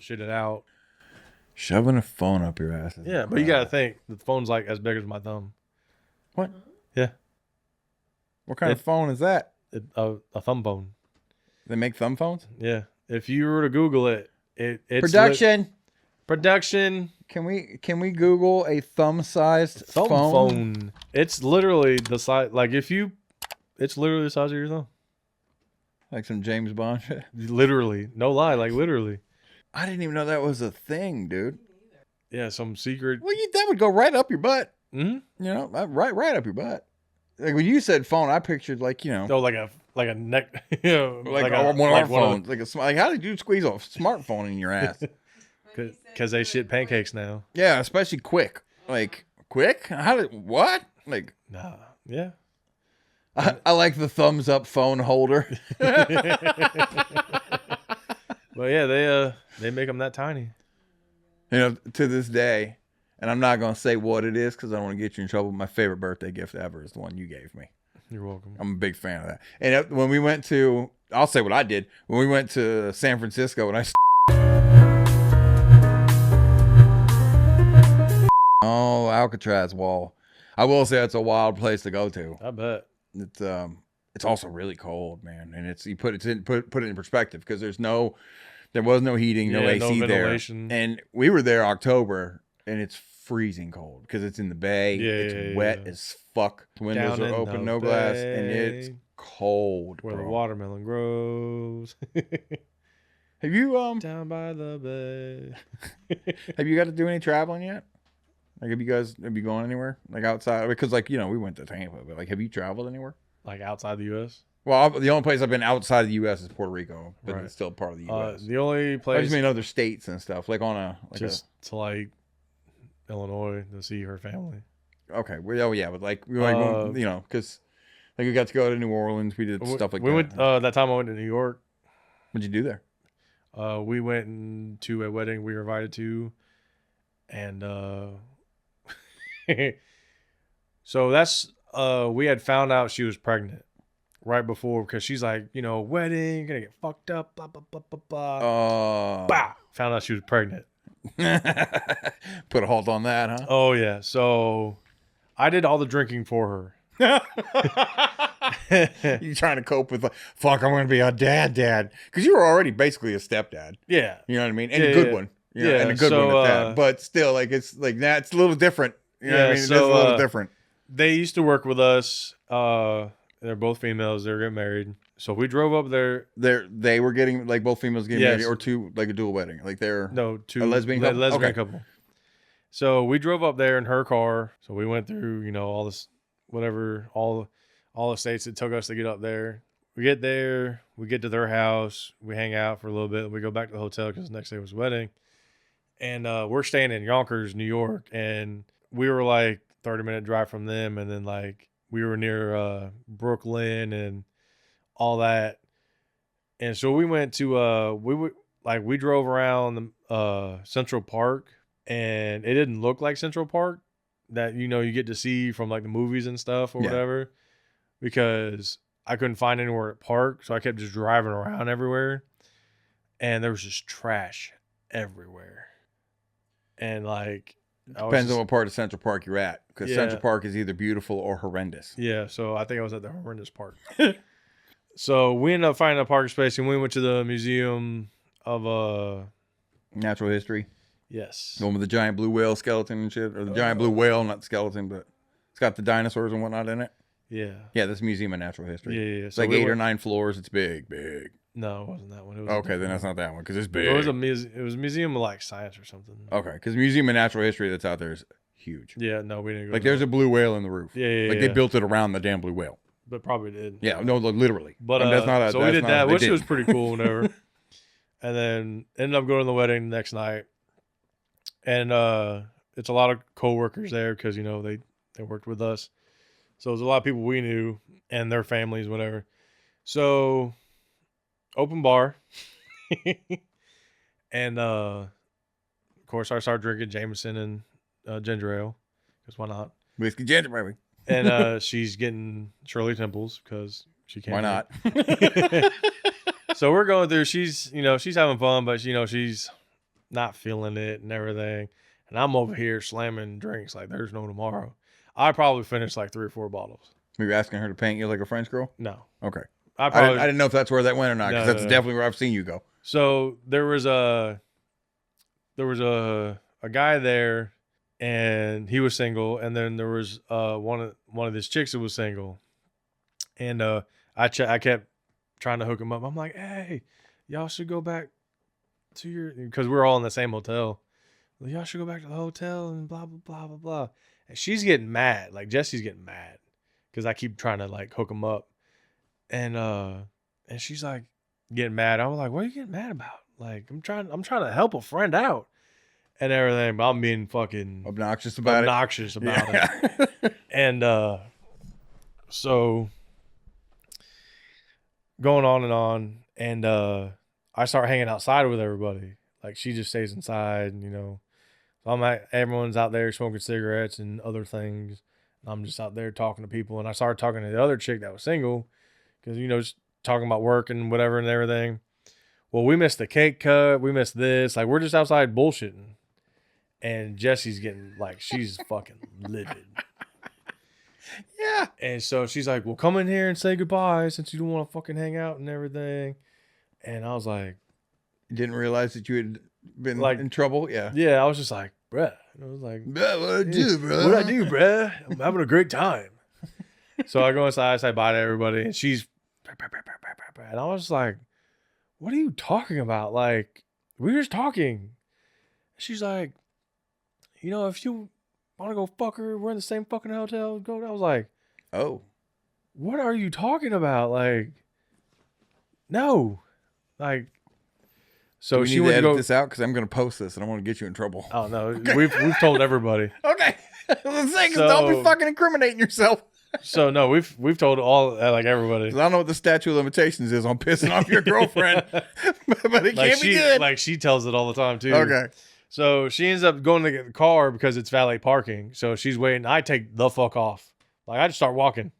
shit it out. Shoving a phone up your ass. Yeah, but you got to think the phone's like as big as my thumb. What? Yeah. What kind of phone is that? A thumb phone. They make thumb phones? Yeah. If you were to Google it, it's production. Can we Google a thumb-sized Thumb phone? phone. It's literally the size. Like it's literally the size of your thumb. Like some James Bond shit? Literally. No lie. Like literally. I didn't even know that was a thing, dude. Yeah, some secret. Well, that would go right up your butt. Mm-hmm. You know, right up your butt. Like when you sasaid phone, I pictured like, you know. No, like a neck. You know, like one of our phones. Like how did you squeeze a smartphone in your ass? Because they shit pancakes now. Yeah, especially quick. Like, quick? What? Like. Nah, yeah. I like the thumbs up phone holder. But yeah, they make them that tiny. You know, to this day, and I'm not going to say what it is because I don't want to get you in trouble. My favorite birthday gift ever is the one you gave me. You're welcome. I'm a big fan of that. And when we went to, I'll say what I did. When we went to San Francisco and Oh, Alcatraz wall. I will say it's a wild place to go to. I bet. It's also really cold, man. And you put it in perspective because there was no heating, no AC there. And we were there October and it's freezing cold because it's in the bay. It's wet as fuck. Windows are open, no glass, and it's cold. Where the watermelon grows. Have you down by the bay? Have you got to do any traveling yet? Like, have you gone anywhere? Like outside? Because like, you know, we went to Tampa, but like, have you traveled anywhere? Like outside the U.S.? Well, the only place I've been outside of the U.S. is Puerto Rico, but it's still part of the U.S. The only place... I just mean other states and stuff, like to Illinois to see her family. Okay. Well, yeah, but like, you know, because like we got to go to New Orleans. We did stuff like that. We went, that time I went to New York. What'd you do there? We went to a wedding we were invited to, and so that's we had found out she was pregnant right before because she's like, you know, wedding, gonna get fucked up, blah blah blah blah blah. Bah! Found out she was pregnant. Put a halt on that, huh? Oh yeah. So I did all the drinking for her. You trying to cope with like, fuck, I'm gonna be a dad because you were already basically a stepdad. Yeah, you know what I mean, and a good one. You know, and a good one at that. But still, like it's like that's a little different. You know what I mean? It's a little different. They used to work with us. They're both females. They're getting married. So we drove up there. They were getting like both females getting married, or two, like a dual wedding. Like two a lesbian couple. Lesbian couple. So we drove up there in her car. So we went through, you know, all this, whatever, all the states it took us to get up there. We get there. We get to their house. We hang out for a little bit. We go back to the hotel because the next day was wedding. And we're staying in Yonkers, New York, and we were like 30-minute drive from them, and then like we were near Brooklyn and all that. And so we went to we drove around Central Park, and it didn't look like Central Park that, you know, you get to see from like the movies and stuff or whatever, because I couldn't find anywhere to park, so I kept just driving around everywhere, and there was just trash everywhere. And like, depends on what part of Central Park you're at, because Central Park is either beautiful or horrendous. Yeah, so I think I was at the horrendous part. So we ended up finding a parking space, and we went to the Museum of Natural History. Yes, the one with the giant blue whale skeleton and shit, or the giant blue whale, not the skeleton, but it's got the dinosaurs and whatnot in it. Yeah, this Museum of Natural History. Yeah. It's so like 8 or 9 floors. It's big. No, it wasn't that one. It was okay, then that's not that one because it's big. It was a museum of like science or something. Okay, because the Museum of Natural History that's out there is huge. Yeah, no, we didn't go. Like there's a blue whale in the roof. Yeah. Like they built it around the damn blue whale. But probably did. Yeah, no, literally. But that's not. So we did that, which was pretty cool. Whenever, and then ended up going to the wedding the next night, and it's a lot of coworkers there because, you know, they worked with us, so there's a lot of people we knew and their families, whatever. So open bar, and of course I started drinking Jameson and ginger ale because why not? Whiskey ginger, baby. And she's getting Shirley Temples because she can't. Why not? So we're going through. She's having fun, but you know she's not feeling it and everything. And I'm over here slamming drinks like there's no tomorrow. I probably finished like 3 or 4 bottles. Were you asking her to paint you like a French girl? No. Okay. I didn't know if that's where that went or not, because that's definitely where I've seen you go. So there was a guy there, and he was single, and then there was one of his chicks that was single, and I kept trying to hook him up. I'm like, hey, y'all should go back to your, because we're all in the same hotel. Well, y'all should go back to the hotel and blah blah blah blah blah. And she's getting mad, like Jesse's getting mad because I keep trying to like hook him up, and she's like getting mad. I was like, what are you getting mad about? Like I'm trying to help a friend out and everything, but I'm being fucking obnoxious about it. And so going on, and I start hanging outside with everybody. Like she just stays inside, and so everyone's out there smoking cigarettes and other things. I'm just out there talking to people, and I started talking to the other chick that was single because just talking about work and whatever and everything. Well, we missed the cake cut. We missed this. Like, we're just outside bullshitting. And Jesse's getting, like, she's fucking livid. Yeah. And so she's like, well, come in here and say goodbye since you don't want to fucking hang out and everything. And I was like. You didn't realize that you had been like in trouble? Yeah. Yeah, I was just like, bruh. And I was like. What I do, bro? What I do, bruh? I'm having a great time. So I go inside, I say bye to everybody. And she's. And I was just like. What are you talking about? Like, we were just talking. She's like, if you want to go fuck her, we're in the same fucking hotel. Go. I was like, oh, what are you talking about? Like, no, like. So she went to edit this out because I'm going to post this and I want to get you in trouble. Oh no, okay. we've told everybody. Okay, let's say don't be fucking incriminating yourself. So no, we've told all like everybody. I don't know what the statute of limitations is on pissing off your girlfriend, but it can't be good. Like she tells it all the time too. Okay. So she ends up going to get the car because it's valet parking. So she's waiting. I take the fuck off. Like I just start walking.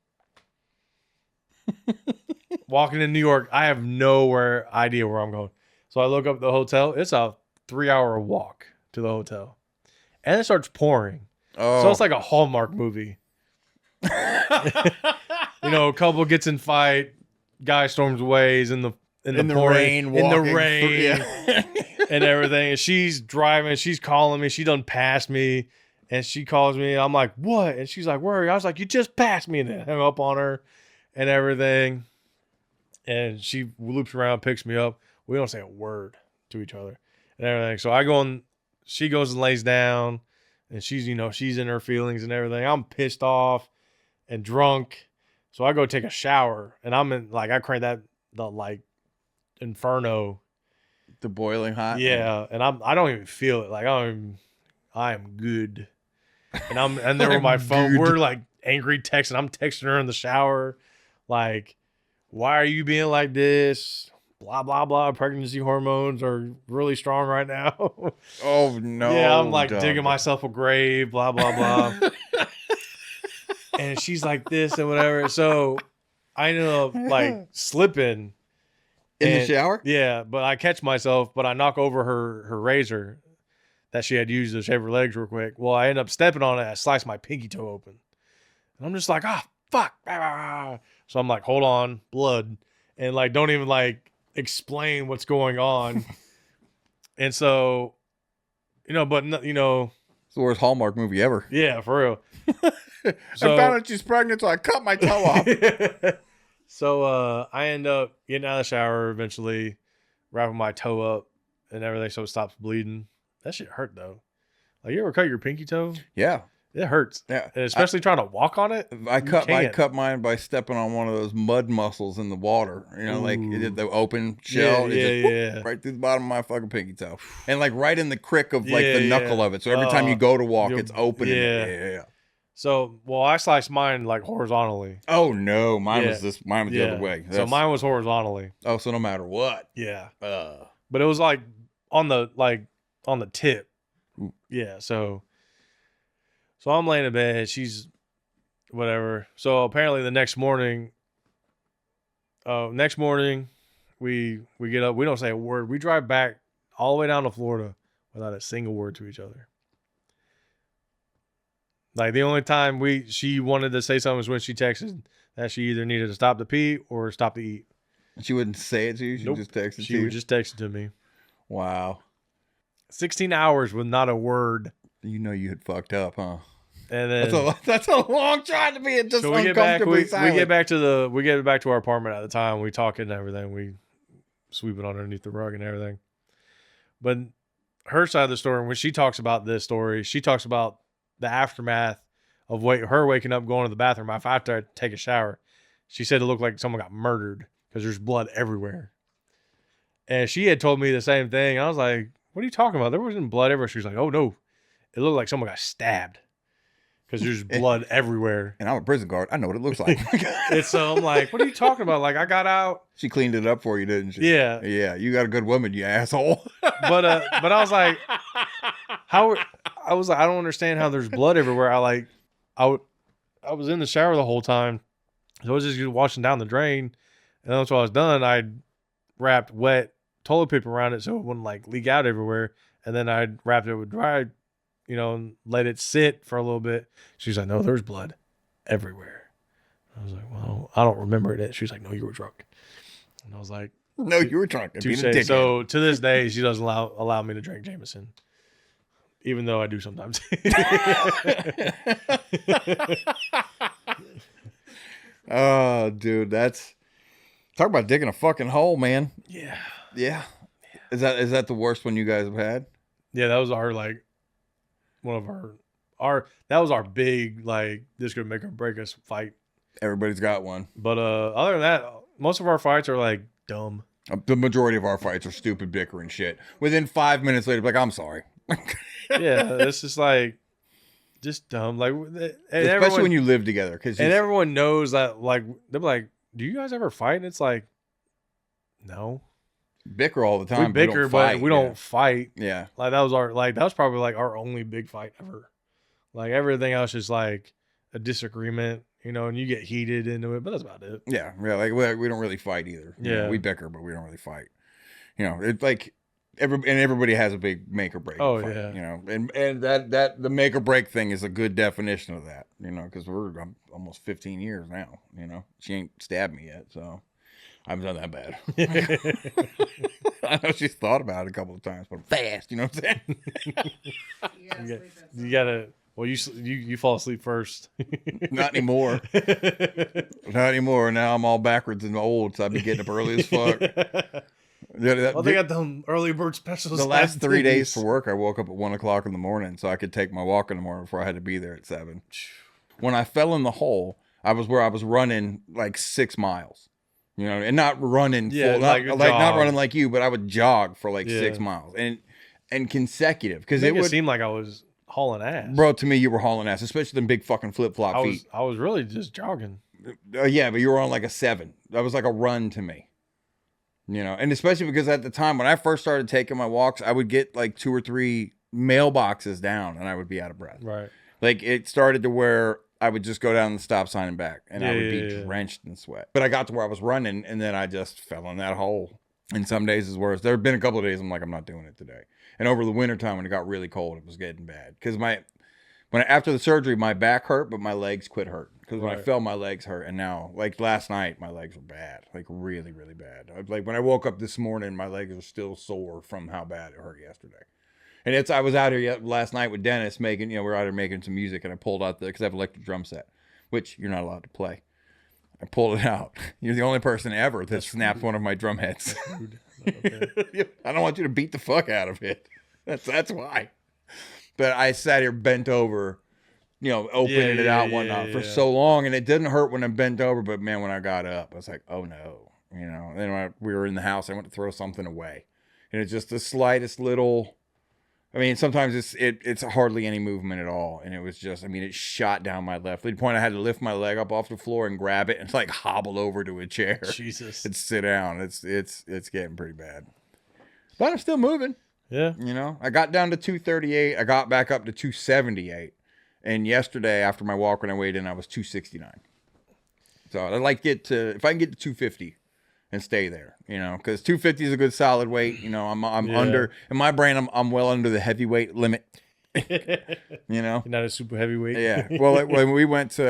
Walking in New York, I have no idea where I'm going. So I look up the hotel. It's a 3-hour walk to the hotel, and it starts pouring. Oh. So it's like a Hallmark movie. A couple gets in fight, guy storms away, he's in the pouring, rain, in the rain, and everything. And she's driving, she's calling me, she done passed me, and she calls me. I'm like, what? And she's like, where are you? I was like, you just passed me, and then hung up on her and everything. And she loops around, picks me up. We don't say a word to each other and everything. So I go and she goes and lays down, and she's she's in her feelings and everything. I'm pissed off and drunk. So I go take a shower, and I'm in, like, I crank the inferno. The boiling hot? Yeah. And I don't even feel it. Like, I am good. And there with my phone, good. We're like angry texting. I'm texting her in the shower. Like, why are you being like this? Blah, blah, blah. Pregnancy hormones are really strong right now. Oh, no. Yeah. I'm like digging myself a grave, blah, blah, blah. And she's like this and whatever. So I ended up like slipping in the shower. Yeah, but I catch myself, but I knock over her razor that she had used to shave her legs real quick. Well, I end up stepping on it. I slice my pinky toe open, and I'm just like, fuck. So I'm like, hold on, blood, and like don't even like explain what's going on. And so, but it's the worst Hallmark movie ever. Yeah, for real. So, I found out she's pregnant, so I cut my toe off. So I end up getting out of the shower eventually, wrapping my toe up and everything so it stops bleeding. That shit hurt though. Like, you ever cut your pinky toe? Yeah. It hurts. Yeah. And especially trying to walk on it. I cut mine by stepping on one of those mud mussels in the water. Like it did the open shell. Yeah. Right through the bottom of my fucking pinky toe. And like right in the crick of like the knuckle of it. So every time you go to walk, it's open. Yeah. So, I sliced mine like horizontally. Oh no, mine was the other way. So mine was horizontally. Oh, so no matter what. Yeah. But it was like on the tip. Ooh. Yeah. So I'm laying in bed. She's whatever. So apparently the next morning we get up. We don't say a word. We drive back all the way down to Florida without a single word to each other. Like the only time she wanted to say something was when she texted that she either needed to stop to pee or stop to eat. She wouldn't say it to you? She just texted to you? She would just text it to me. Wow. 16 hours with not a word. You know you had fucked up, huh? And then that's a long time to be just uncomfortably silent. We get back to our apartment at the time. We talk and everything. We sweep it underneath the rug and everything. But her side of the story, when she talks about this story, she talks about the aftermath of her waking up, going to the bathroom. After I take a shower, she said it looked like someone got murdered because there's blood everywhere. And she had told me the same thing. I was like, what are you talking about? There wasn't blood everywhere. She was like, oh no, it looked like someone got stabbed because there's blood everywhere. And I'm a prison guard. I know what it looks like. And so I'm like, what are you talking about? Like, I got out. She cleaned it up for you, didn't she? Yeah. Yeah. You got a good woman, you asshole. But I was like, I don't understand how there's blood everywhere. I was in the shower the whole time. So I was just washing down the drain. And once I was done, I wrapped wet toilet paper around it so it wouldn't like leak out everywhere. And then I wrapped it with dry, and let it sit for a little bit. She's like, no, there's blood everywhere. I was like, well, I don't remember it. She's like, no, you were drunk. And I was like, no, you were drunk. So to this day, she doesn't allow me to drink Jameson, even though I do sometimes. Oh, dude, talk about digging a fucking hole, man. Yeah. Yeah. Is that the worst one you guys have had? Yeah, that was one of that was our big, this could make or break us fight. Everybody's got one. But other than that, most of our fights are dumb. The majority of our fights are stupid bickering shit. Within 5 minutes later, I'm sorry. Yeah, it's just just dumb. Especially when you live together. And everyone knows that, they're like, do you guys ever fight? And it's like, no. Bicker all the time. We bicker, but we don't fight. Yeah. That was probably our only big fight ever. Everything else is a disagreement, and you get heated into it, but that's about it. Yeah. Yeah. We don't really fight either. Yeah. We bicker, but we don't really fight. It's everybody has a big make or break. Oh, fight, yeah. And that the make or break thing is a good definition of that, because I'm almost 15 years now, she ain't stabbed me yet. So I haven't done that bad. I know she's thought about it a couple of times, but I'm fast, you know what I'm saying? You gotta, well, you fall asleep first. Not anymore. Not anymore. Now I'm all backwards and old, so I'd be getting up early as fuck. They got them early bird specials. The last 3 days for work, I woke up at 1 o'clock in the morning so I could take my walk in the morning before I had to be there at 7. When I fell in the hole, I was running 6 miles, and not running full, not running like you, but I would jog for 6 miles and consecutive, because it would seem like I was hauling ass. Bro, to me, you were hauling ass, especially them big fucking flip-flop feet. I was really just jogging. Yeah, but you were on a 7. That was like a run to me. And especially because at the time when I first started taking my walks, I would get 2 or 3 mailboxes down and I would be out of breath. Right. It started to where I would just go down the stop sign and back and I would be drenched in sweat. But I got to where I was running and then I just fell in that hole. And some days is worse. There have been a couple of days I'm like, I'm not doing it today. And over the wintertime when it got really cold, it was getting bad. Because after the surgery, my back hurt, but my legs quit hurting. Because when I fell, my legs hurt. And now, last night, my legs were bad. Really, really bad. When I woke up this morning, my legs are still sore from how bad it hurt yesterday. And I was out here last night with Dennis making, we were out here making some music. And I pulled out because I have an electric drum set, which you're not allowed to play. I pulled it out. You're the only person ever that snapped one of my drum heads. Okay. I don't want you to beat the fuck out of it. That's why. But I sat here bent over, opening it out, whatnot, for so long. And it didn't hurt when I bent over. But, man, when I got up, I was like, oh, no. Then when we were in the house, I went to throw something away. And it's just the slightest little... sometimes it's hardly any movement at all. And it was just, it shot down my left. At the point I had to lift my leg up off the floor and grab it and hobble over to a chair. Jesus. And sit down. It's getting pretty bad. But I'm still moving. Yeah. I got down to 238. I got back up to 278. And yesterday after my walk when I weighed in, I was 269. So I'd like to get to, if I can get to 250, and stay there, you know, because 250 is a good solid weight. You know, I'm under, in my brain, I'm well under the heavyweight limit. You know, you're not a super heavyweight. Yeah. Well, when we went to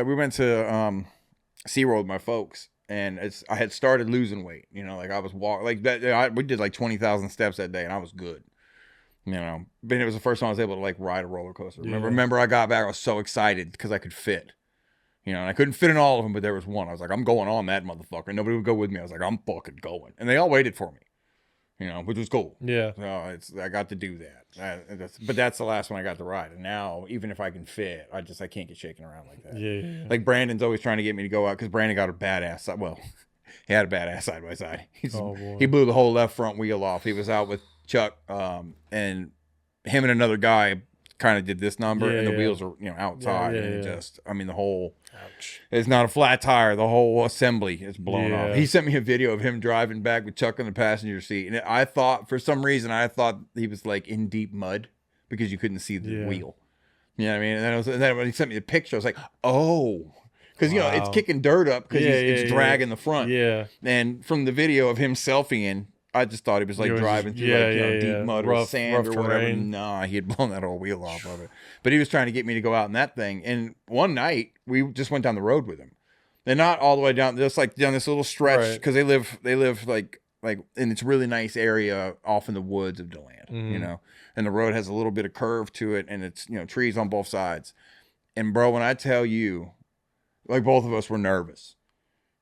SeaWorld with my folks, and I had started losing weight. You know, like I was like that. We did like 20,000 steps that day, and I was good. You know, but it was the first time I was able to like ride a roller coaster. Remember, I got back. I was so excited because I could fit. You know, and I couldn't fit in all of them, but there was one. I was like, I'm going on that motherfucker. Nobody would go with me. I was like, I'm fucking going, and they all waited for me. You know, which was cool. Yeah. So I got to do that. But that's the last one I got to ride. And now, even if I can fit, I can't get shaken around like that. Yeah. Like Brandon's always trying to get me to go out because Brandon got a badass side. Well, he had a badass side by side. He blew the whole left front wheel off. He was out with Chuck, and him and another guy kind of did this number, and the wheels are outside, and just the whole. Ouch. It's not a flat tire. The whole assembly is blown off. He sent me a video of him driving back with Chuck in the passenger seat, and I thought for some reason he was like in deep mud because you couldn't see the wheel. You know what I mean? And then when he sent me the picture, I was like, oh. Because, it's kicking dirt up because it's dragging the front. Yeah. And from the video of him selfieing, I just thought he was like driving through deep mud or sand or whatever. Terrain. Nah, he had blown that whole wheel off of it. But he was trying to get me to go out in that thing. And one night we just went down the road with him. And not all the way down, just like down this little stretch because they live like in this really nice area off in the woods of DeLand, you know. And the road has a little bit of curve to it, and it's trees on both sides. And bro, when I tell you, like both of us were nervous.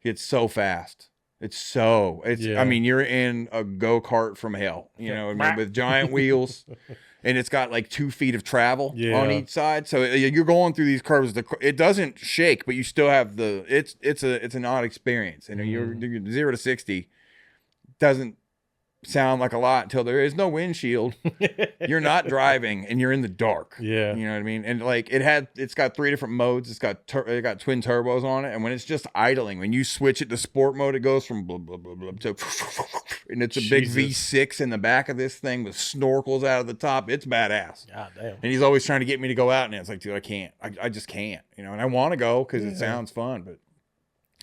It's so fast. You're in a go-kart from hell, with giant wheels, and it's got like 2 feet of travel on each side. So you're going through these curves. It doesn't shake, but you still have it's an odd experience. And you're 0 to 60 doesn't sound like a lot until there is no windshield. You're not driving and you're in the dark. Yeah. You know what I mean? And like it's got 3 different modes. It got twin turbos on it. And when it's just idling, when you switch it to sport mode, it goes from blah, blah, blah, blah to, and it's a big V6 in the back of this thing with snorkels out of the top. It's badass. God damn. And he's always trying to get me to go out. And it's like, dude, I can't. I just can't, and I want to go because it sounds fun, but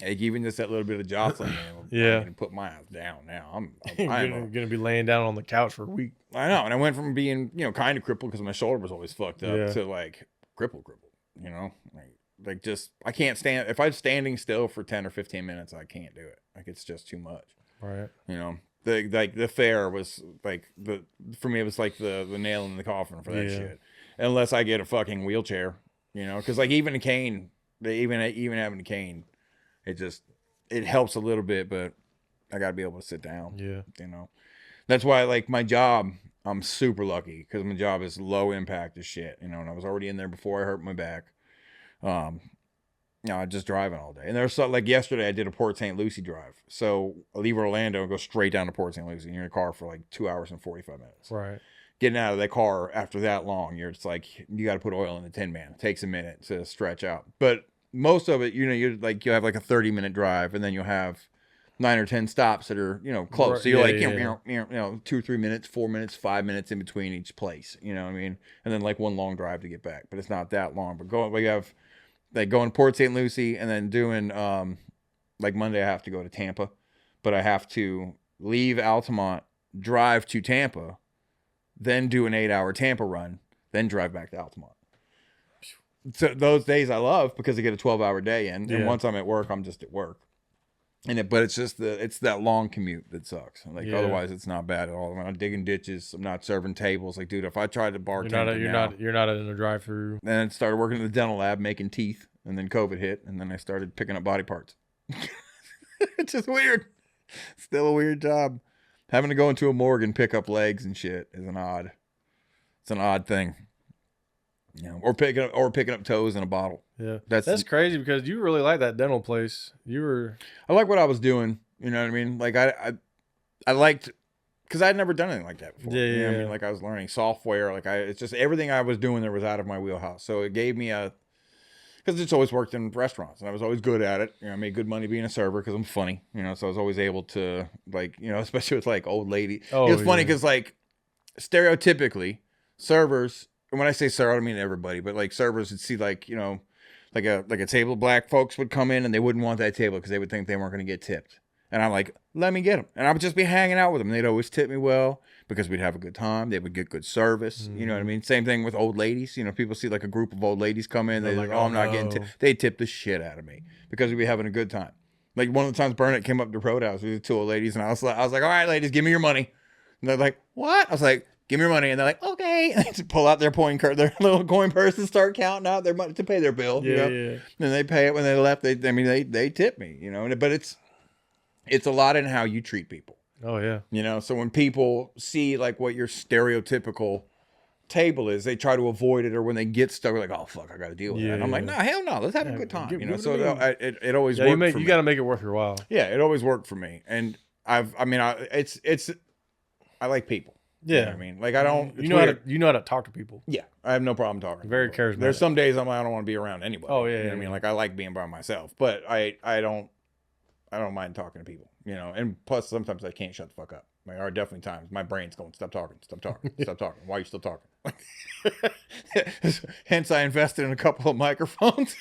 like even just that little bit of jostling, I'm gonna put my ass down now. I'm gonna be laying down on the couch for a week. I know, and I went from being kind of crippled because my shoulder was always fucked up to like crippled. Like just I can't stand. If I'm standing still for 10 or 15 minutes, I can't do it. Like it's just too much. Right. The fair was like for me it was like the nail in the coffin for that shit. Unless I get a fucking wheelchair, because like even a cane, even having a cane. It helps a little bit, but I got to be able to sit down. Yeah. That's why like my job, I'm super lucky because my job is low impact as shit, and I was already in there before I hurt my back. I just driving all day. And there's like yesterday I did a Port St. Lucie drive. So I leave Orlando and go straight down to Port St. Lucie. And you're in a car for like 2 hours and 45 minutes. Right. Getting out of that car after that long, you're just like, you got to put oil in the tin man. It takes a minute to stretch out. But most of it, you'll have like a 30-minute drive, and then you'll have 9 or 10 stops that are, close. So you're 2 or 3 minutes, 4 minutes, 5 minutes in between each place. You know what I mean? And then like one long drive to get back, but it's not that long. But we have like going to Port St. Lucie and then doing like Monday I have to go to Tampa, but I have to leave Altamont, drive to Tampa, then do an 8-hour Tampa run, then drive back to Altamont. So those days I love because I get a 12-hour day in, and once I'm at work, I'm just at work. But it's just it's that long commute that sucks. Like otherwise, it's not bad at all. I'm not digging ditches. I'm not serving tables. Like, dude, if I tried to bartend, you're not in a drive-through. Then I started working in the dental lab making teeth, and then COVID hit, and then I started picking up body parts. It's just weird. Still a weird job. Having to go into a morgue and pick up legs and shit is an odd thing. Or picking up toes in a bottle. Yeah, that's crazy because you really like that dental place. I like what I was doing. You know what I mean? Like I liked because I had never done anything like that before. Yeah, you know what I mean? Like I was learning software. Like it's just everything I was doing there was out of my wheelhouse. So it gave me because it's always worked in restaurants and I was always good at it. I made good money being a server because I'm funny. So I was always able to especially with like old lady. It was funny because like stereotypically servers. And when I say server, I don't mean everybody, but like servers would see like a table of black folks would come in and they wouldn't want that table because they would think they weren't going to get tipped. And I'm like, let me get them. And I would just be hanging out with them. They'd always tip me well because we'd have a good time. They would get good service. You know what I mean? Same thing with old ladies. You know, people see like a group of old ladies come in. They're like, oh, I'm not getting tipped. They tip the shit out of me because we'd be having a good time. Like one of the times Burnett came up to Roadhouse, we were 2 old ladies, and I was like, all right, ladies, give me your money. And they're like, what? I was like, give me your money. And they're like, okay. And they just pull out their little coin purse and start counting out their money to pay their bill. Yeah, And they pay it when they left. They tip me, you know. But it's a lot in how you treat people. Oh yeah. You know, so when people see like what your stereotypical table is, they try to avoid it, or when they get stuck, like, oh fuck, I got to deal with that. And I'm like, no, hell no, let's have a good time. You know, so it always worked for me. You got to make it worth your while. Yeah, it always worked for me, and I like people. Yeah, you know what I mean, like I don't. You know how to talk to people. Yeah, I have no problem talking. Very charismatic. There's some days I'm like, I don't want to be around anybody. Oh yeah, you know what I mean, like I like being by myself, but I don't mind talking to people. You know, and plus sometimes I can't shut the fuck up. Like, there are definitely times my brain's going, stop talking. Why are you still talking? Hence, I invested in a couple of microphones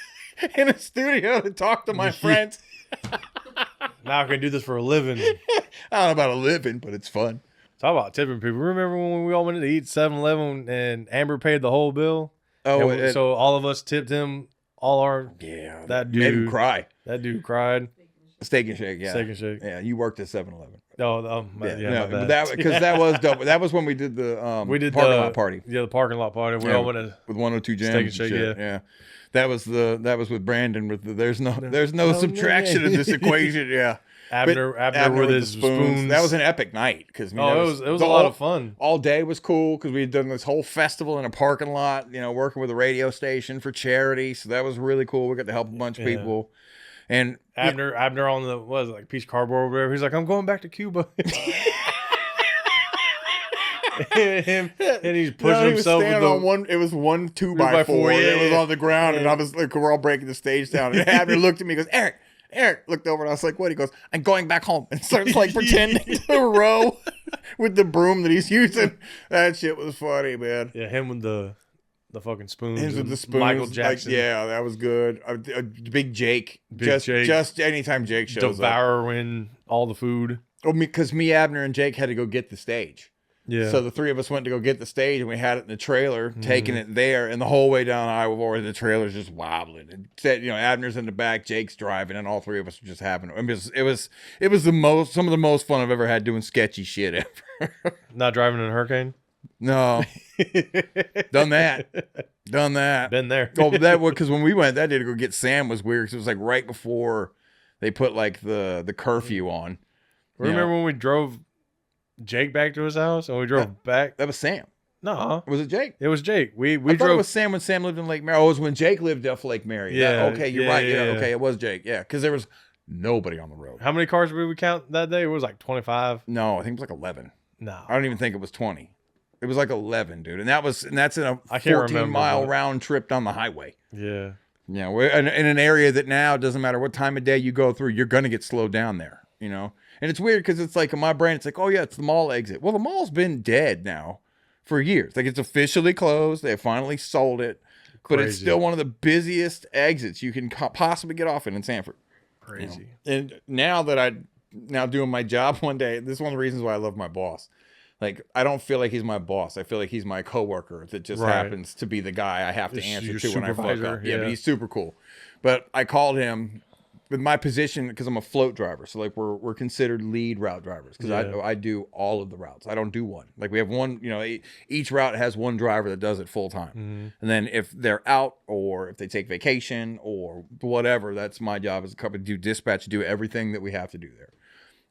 in a studio to talk to my friends. Now I can do this for a living. I don't know about a living, but it's fun. Talk about tipping people. Remember when we all went to eat 7-Eleven and Amber paid the whole bill? Oh, so all of us tipped him all our. Yeah, that dude made him cry. That dude cried. Steak and Shake, yeah. Steak and Shake. Yeah, you worked at 7-Eleven. Oh, yeah. Because that was dope. That was when we did the parking lot party. Yeah, the parking lot party. We all went to with 102 Jams. Steak and Shake, yeah. That was with Brandon with the there's no subtraction in this equation. Yeah. Abner with his spoons. That was an epic night because it was a lot of fun. All day was cool because we had done this whole festival in a parking lot. You know, working with a radio station for charity, so that was really cool. We got to help a bunch of people. And Abner on the like piece of cardboard or whatever. He's like, I'm going back to Cuba. and he's pushing himself with on one. It was 1 2x4. It was on the ground, and I was like, we're all breaking the stage down. And Abner looked at me, and goes, Eric looked over, and I was like, what? He goes, I'm going back home, and starts like pretending to row with the broom that he's using. That shit was funny, man. Yeah, him with the fucking spoons. Him with the spoons. Michael Jackson. Like, yeah, that was good. Big Jake. Just anytime Jake shows devouring all the food. Oh, because me, Abner, and Jake had to go get the stage. Yeah. So the three of us went to go get the stage, and we had it in the trailer, taking it there, and the whole way down Iowa 4, the trailer's just wobbling. And said, Abner's in the back, Jake's driving, and all three of us were just having. I mean, it was some of the most fun I've ever had doing sketchy shit ever. Not driving in a Hurricane. No. Done that. Been there. Oh, because when we went that day to go get Sam was weird because it was like right before they put like the curfew on. Remember when we drove Jake back to his house and we drove back? That was Sam. No. Was it Jake? It was Jake. We thought drove. It was Sam when Sam lived in Lake Mary. Oh, it was when Jake lived off Lake Mary. Yeah. Okay, you're right. Yeah. Okay, it was Jake. Yeah, because there was nobody on the road. How many cars did we count that day? It was like 25. No, I think it was like 11. No. I don't even think it was 20. It was like 11, dude. And that's in a 14-mile round trip down the highway. Yeah. Yeah, we're in an area that now doesn't matter what time of day you go through, you're going to get slowed down there, And it's weird because it's like in my brain, it's like, oh yeah, it's the mall exit. Well, the mall's been dead now for years. Like it's officially closed. They finally sold it. But it's still one of the busiest exits you can possibly get off in Sanford. Crazy. And now doing my job one day, this is one of the reasons why I love my boss. Like, I don't feel like he's my boss. I feel like he's my coworker that just happens to be the guy I have to answer to when I fuck up. Yeah, but he's super cool. But I called him with my position because I'm a float driver. So, like, we're considered lead route drivers because I do all of the routes. I don't do one. Like, we have one, each route has one driver that does it full time. Mm-hmm. And then if they're out or if they take vacation or whatever, that's my job as a company to do dispatch, do everything that we have to do there.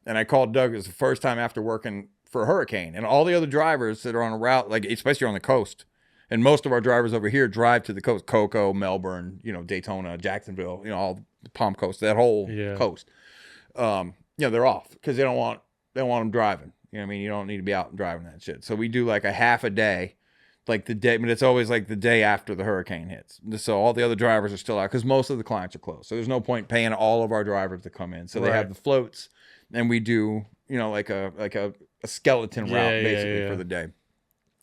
And I called Doug. It was the first time after working for a Hurricane, and all the other drivers that are on a route, like especially on the coast, and most of our drivers over here drive to the coast, Cocoa, Melbourne, Daytona, Jacksonville, all the Palm Coast, that whole coast. They're off because they don't want them driving. You don't need to be out and driving that shit. So we do like a half a day, like the day, but it's always like the day after the hurricane hits. So all the other drivers are still out because most of the clients are closed. So there's no point paying all of our drivers to come in. So they have the floats, and we do like a skeleton route basically for the day.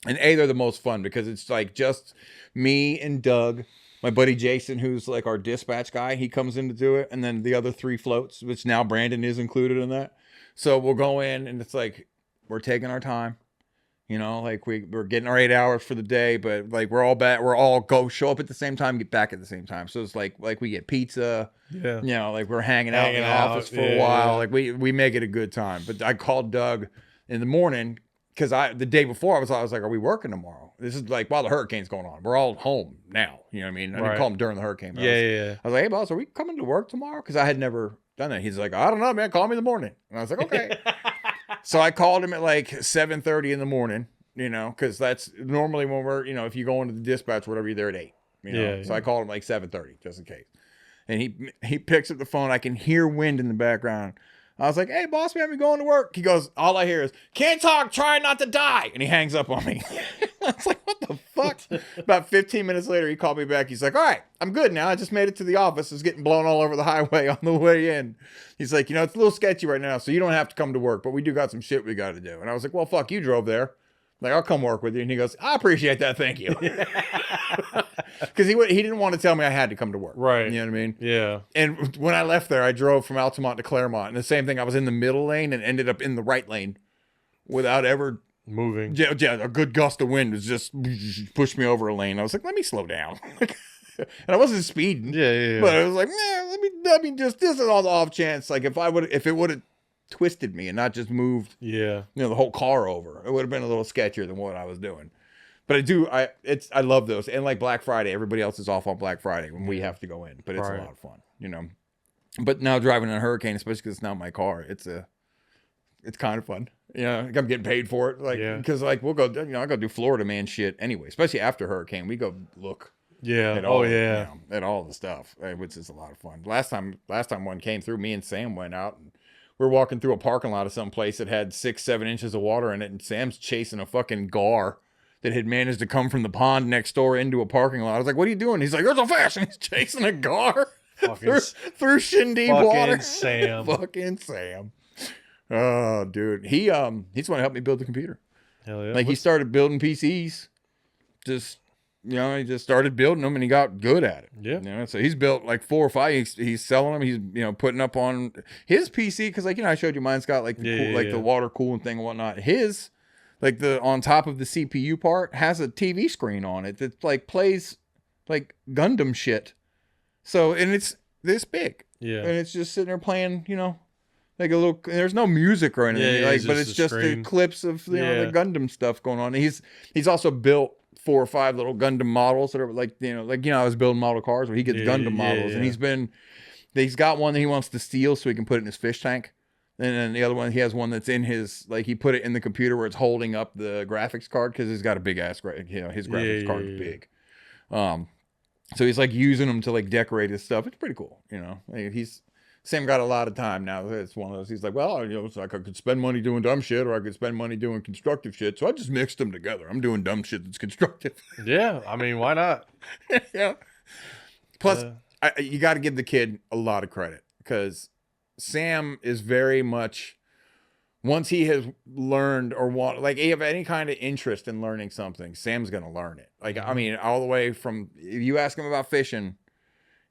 And they're the most fun because it's like just me and Doug My buddy Jason, who's like our dispatch guy, he comes in to do it. And then the other 3 floats, which now Brandon is included in that. So we'll go in and it's like, we're taking our time. You know, like we're getting our 8 hours for the day, but like we're all go show up at the same time, get back at the same time. So it's like we get pizza. Yeah. You know, like we're hanging out in the office for a while. Like we make it a good time. But I called Doug in the morning because the day before I was like, are we working tomorrow? This is like while the hurricane's going on. We're all home now. You know what I mean? I didn't call him during the hurricane. But I was like, hey boss, are we coming to work tomorrow? Because I had never done that. He's like, I don't know, man. Call me in the morning. And I was like, okay. So I called him at like 7:30 in the morning, you know, because that's normally when we're, you know, if you go into the dispatch, whatever, you're there at 8. You know? So I called him like 7:30 just in case. And he picks up the phone. I can hear wind in the background. I was like, hey, boss man, we going to work. He goes, all I hear is, can't talk, try not to die. And he hangs up on me. I was like, what the fuck? About 15 minutes later, he called me back. He's like, all right, I'm good now. I just made it to the office. It's getting blown all over the highway on the way in. He's like, you know, it's a little sketchy right now, so you don't have to come to work, but we do got some shit we got to do. And I was like, well, fuck, you drove there. Like, I'll come work with you. And he goes, I appreciate that. Thank you. Because he didn't want to tell me I had to come to work. Right. You know what I mean? Yeah. And when I left there, I drove from Altamont to Claremont. And the same thing, I was in the middle lane and ended up in the right lane without ever moving. Yeah, a good gust of wind was just pushed me over a lane. I was like, let me slow down. And I wasn't speeding. Yeah. But I was like, let me just, this is all the off chance. Like if it would have twisted me and not just moved, you know, the whole car over, it would have been a little sketchier than what I was doing. But I love those. And like Black Friday, everybody else is off on Black Friday when we have to go in, but it's a lot of fun, you know. But now driving a Hurricane, especially because it's not my car, it's kind of fun. You know, I'm getting paid for it. Like, because like we'll go, you know, I go do Florida man shit anyway, especially after Hurricane. We go look. At all, you know, at all the stuff, which is a lot of fun. Last time one came through, me and Sam went out and we're walking through a parking lot of some place that had 6-7 inches of water in it, and Sam's chasing a fucking gar that had managed to come from the pond next door into a parking lot. I was like, what are you doing? He's like, there's a fish, and he's chasing a gar through shin deep water. Fucking Sam. Oh, dude. He's the one to help me build the computer. Hell yeah. Like he started building PCs. You know, he just started building them and he got good at it. Yeah. You know, so he's built like 4 or 5. He's selling them. He's, you know, putting up on his PC. Cause like, you know, I showed you mine's got like the water cooling thing and whatnot. His, like on top of the CPU part has a TV screen on it that like plays like Gundam shit. So, and it's this big. Yeah. And it's just sitting there playing, you know, like a little, there's no music or anything, but it's just the clips of, you know, the Gundam stuff going on. And he's also built 4 or 5 little Gundam models that are like, you know, I was building model cars where he gets Gundam models, and he's got one that he wants to steal so he can put it in his fish tank. And then the other one, he has one that's in his, like he put it in the computer where it's holding up the graphics card because he's got a big ass, you know, his graphics card is big. So he's like using them to like decorate his stuff. It's pretty cool, you know. Like, Sam got a lot of time now. It's one of those. He's like, well, you know, it's like I could spend money doing dumb shit, or I could spend money doing constructive shit. So I just mixed them together. I'm doing dumb shit that's constructive. Yeah, I mean, why not? Yeah. Plus, you got to give the kid a lot of credit because Sam is very much, once he has learned or like he have any kind of interest in learning something, Sam's gonna learn it. Like I mean, all the way from if you ask him about fishing.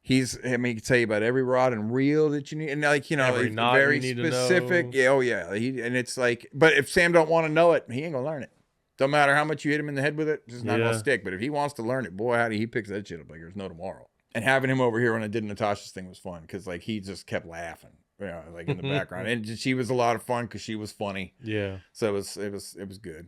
He can tell you about every rod and reel that you need, and like you know, every knot very you need specific. Yeah, oh yeah. And it's like, but if Sam don't want to know it, he ain't gonna learn it. Don't matter how much you hit him in the head with it, it's just not gonna stick. But if he wants to learn it, boy, howdy, he picks that shit up like there's no tomorrow. And having him over here when I did Natasha's thing was fun because like he just kept laughing, you know, like in the background, and she was a lot of fun because she was funny. Yeah. So it was good.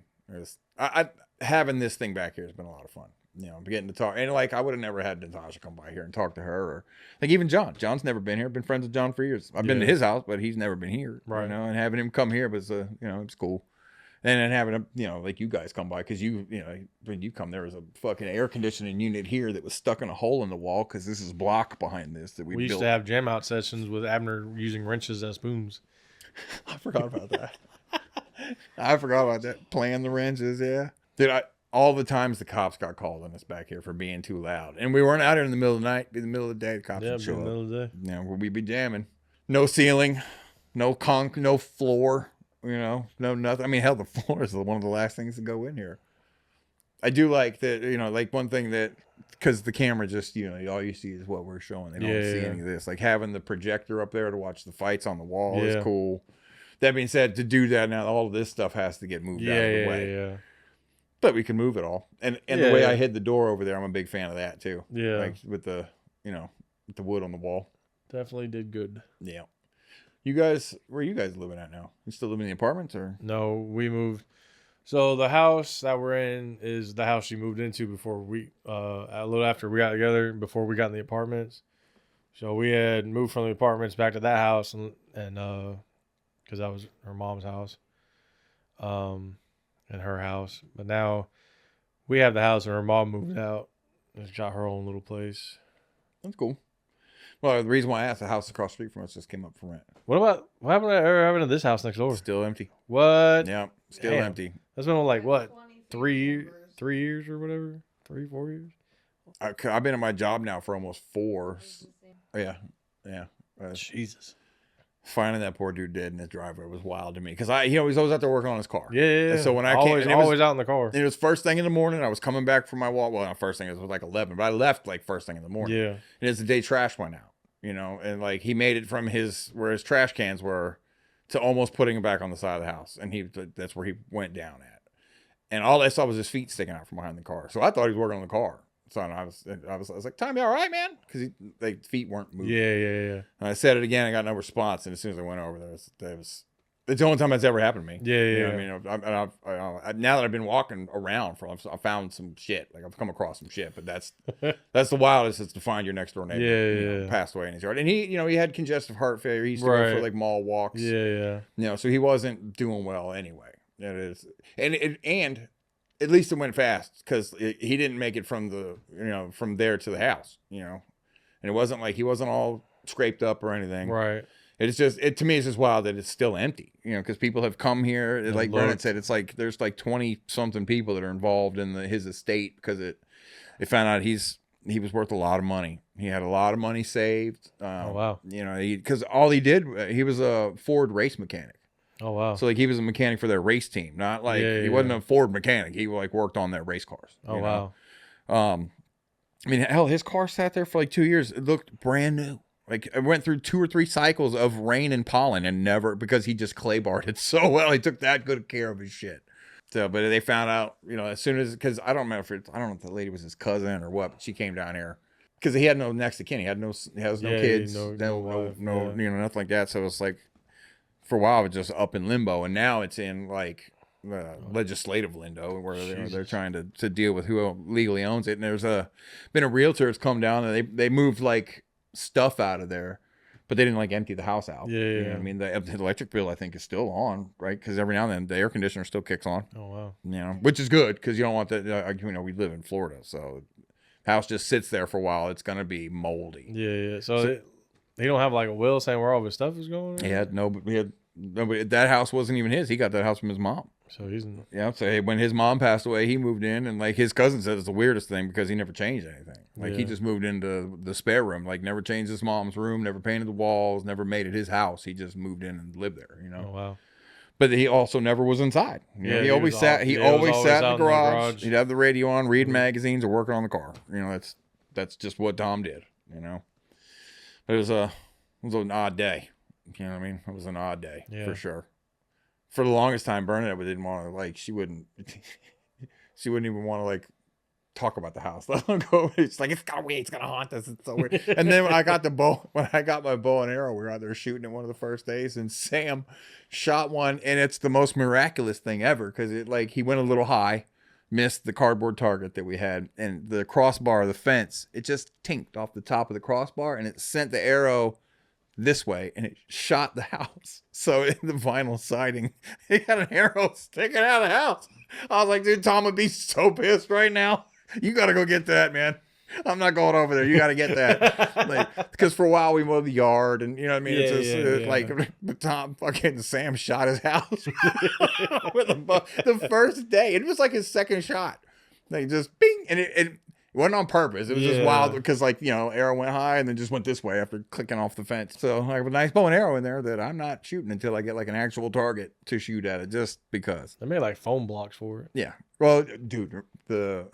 Having this thing back here has been a lot of fun. You know, getting to talk, and like I would have never had Natasha come by here and talk to her, or like even John. John's never been here. Been friends with John for years. I've been to his house, but he's never been here. Right. You know, and having him come here was, you know, it's cool. And then having him, you know, like you guys come by because you know, when you come, there was a fucking air conditioning unit here that was stuck in a hole in the wall because this is block behind this that we built. Used to have jam out sessions with Abner using wrenches as spoons. I forgot about that. I forgot about that. Playing the wrenches, yeah. Dude, all the times the cops got called on us back here for being too loud. And we weren't out here in the middle of the night. In the middle of the day, the cops would show up. In the middle of the day. Yeah, we'd be jamming. No ceiling, no no floor, you know, no nothing. I mean, hell, the floor is one of the last things to go in here. I do like that, like one thing that, because the camera just, all you see is what we're showing. They don't see any of this. Like having the projector up there to watch the fights on the wall is cool. That being said, to do that now, all of this stuff has to get moved out of the way. Yeah. But we can move it all. And the way I hid the door over there, I'm a big fan of that too. Yeah. Like with the, with the wood on the wall. Definitely did good. Yeah. You guys, where are you guys living at now? You still living in the apartments or? No, we moved. So the house that we're in is the house she moved into before we, a little after we got together, before we got in the apartments. So we had moved from the apartments back to that house, and because that was her mom's house, and her house. But now we have the house, and her mom moved out and got her own little place. That's cool. Well, the reason why I asked, the house across the street from us just came up for rent. What happened to this house next door? Still empty. What? Yeah, still empty. That's been like what, 3 years or whatever, 4 years. I've been at my job now for almost 4. Yeah. Jesus. Finding that poor dude dead in his driveway was wild to me because he was always out there working on his car. Yeah. And so when I always out in the car. It was first thing in the morning. I was coming back from my walk. Well, not first thing. It was like 11, but I left like first thing in the morning. Yeah. And it's the day trash went out. And like he made it from where his trash cans were to almost putting them back on the side of the house. And that's where he went down at. And all I saw was his feet sticking out from behind the car. So I thought he was working on the car. So I was like, Tommy, all right, man? Because feet weren't moving. Yeah. And I said it again. I got no response. And as soon as I went over there, it's the only time that's ever happened to me. Yeah. I mean, now that I've been walking around I found some shit. Like I've come across some shit, but that's the wildest is to find your next door neighbor. Passed away in his yard, and he had congestive heart failure. He used to go for like mall walks. Yeah. So he wasn't doing well anyway. It is, and at least it went fast because he didn't make it from from there to the house. And it wasn't like he wasn't all scraped up or anything. Right. It's just to me it's just wild that it's still empty, because people have come here. Like Brennan said, it's like there's like 20 something people that are involved in his estate because they found out he was worth a lot of money. He had a lot of money saved. Oh wow! Because all he did, he was a Ford race mechanic. Oh wow! So like he was a mechanic for their race team, not like he wasn't a Ford mechanic. He like worked on their race cars. Oh wow! I mean, hell, his car sat there for like 2 years. It looked brand new. Like I went through 2 or 3 cycles of rain and pollen and never, because he just clay barred it so well. He took that good care of his shit. So, but they found out, as soon as, because I don't know if the lady was his cousin or what, but she came down here because he had no next of kin. He has no kids, no wife, nothing like that. So it's like for a while it was just up in limbo, and now it's in like legislative limbo where they're trying to deal with who legally owns it. And there's been a realtor that's come down and they moved like stuff out of there, but they didn't like empty the house out. Yeah. I mean, the electric bill I think is still on, right? Because every now and then the air conditioner still kicks on. Oh wow. Which is good because you don't want that. We live in Florida, so the house just sits there for a while. It's gonna be moldy. Yeah. So they don't have like a will saying where all his stuff is going. He had nobody. That house wasn't even his. He got that house from his mom. So he's So when his mom passed away, he moved in, and like his cousin said, it's the weirdest thing because he never changed anything. Like he just moved into the spare room, like never changed his mom's room, never painted the walls, never made it his house. He just moved in and lived there. Oh wow. But he also never was inside. He always sat. He always sat in the garage. He'd have the radio on, reading magazines, or working on the car. That's just what Tom did. But it was an odd day. You know what I mean? It was an odd day for sure. For the longest time, Bernadette didn't want to she wouldn't even want to talk about the house. It's like, it's gonna haunt us. It's so weird. And then when I got my bow and arrow, we were out there shooting it one of the first days, and Sam shot one, and it's the most miraculous thing ever because he went a little high, missed the cardboard target that we had, and the crossbar of the fence, it just tinked off the top of the crossbar, and it sent the arrow this way, and it shot the house. So in the vinyl siding, he had an arrow sticking out of the house. I was like, dude, Tom would be so pissed right now. You got to go get that, man. I'm not going over there. You got to get that. Because for a while we mowed the yard, and you know what I mean? It's Tom fucking Sam shot his house with the first day. It was like his second shot. Just bing, and it wasn't on purpose. It was just wild because arrow went high and then just went this way after clicking off the fence. So I have a nice bow and arrow in there that I'm not shooting until I get an actual target to shoot at it, just because. They made foam blocks for it. Yeah. Well, dude,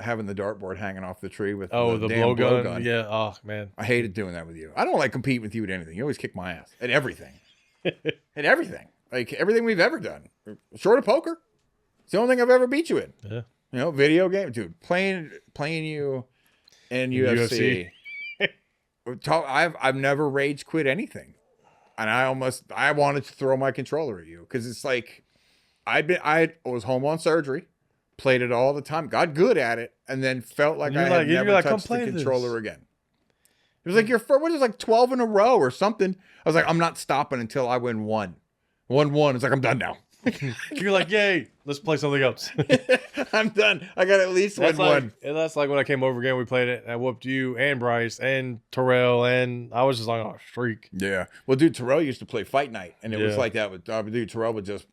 having the dartboard hanging off the tree with the damn blow gun. Yeah. Oh man, I hated doing that with you. I don't like competing with you at anything. You always kick my ass at everything. At everything. Like everything we've ever done. Short of poker. It's the only thing I've ever beat you in. Yeah. You know, video game, dude. Playing you in UFC. I've never rage quit anything, and I wanted to throw my controller at you because it's like I was home on surgery, played it all the time, got good at it, and then felt like I had never touched the controller again. It was like what was it, like 12 in a row or something. I was like, I'm not stopping until I win 1. 1-1. It's like I'm done now. You're like, yay, let's play something else. I'm done. I got at least win 1. And that's like when I came over again, we played it. I whooped you and Bryce and Terrell, and I was just like on a streak. Yeah. Well, dude, Terrell used to play Fight Night, and it was like that with dude. Terrell would just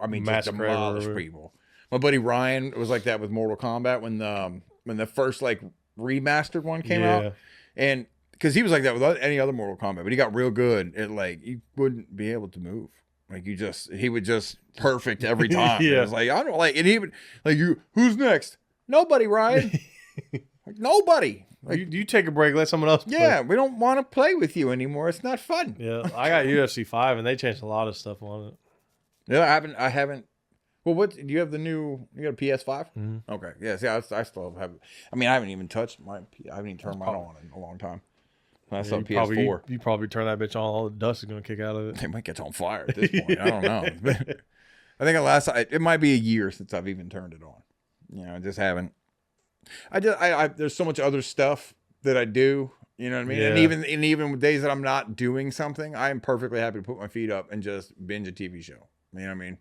demolish people. My buddy Ryan was like that with Mortal Kombat when the first like remastered one came out, and because he was like that with any other Mortal Kombat, but he got real good at like you wouldn't be able to move. Like he would just perfect every time. It was like, I don't like, and even like who's next? Nobody, Ryan. Like, nobody. Like, you take a break, let someone else play. Yeah, we don't want to play with you anymore. It's not fun. Yeah, I got UFC 5 and they changed a lot of stuff on it. Yeah, I haven't. Well, what do you have you got a PS5? Mm-hmm. Okay. Yeah, see, I still have. I mean, I haven't even touched I haven't even turned mine on in a long time. I saw PS4. You probably turn that bitch on, all the dust is going to kick out of it. It might get on fire at this point. I don't know. I think it might be a year since I've even turned it on. You know, I just haven't. There's so much other stuff that I do. You know what I mean? Yeah. And even with days that I'm not doing something, I am perfectly happy to put my feet up and just binge a TV show. You know what I mean?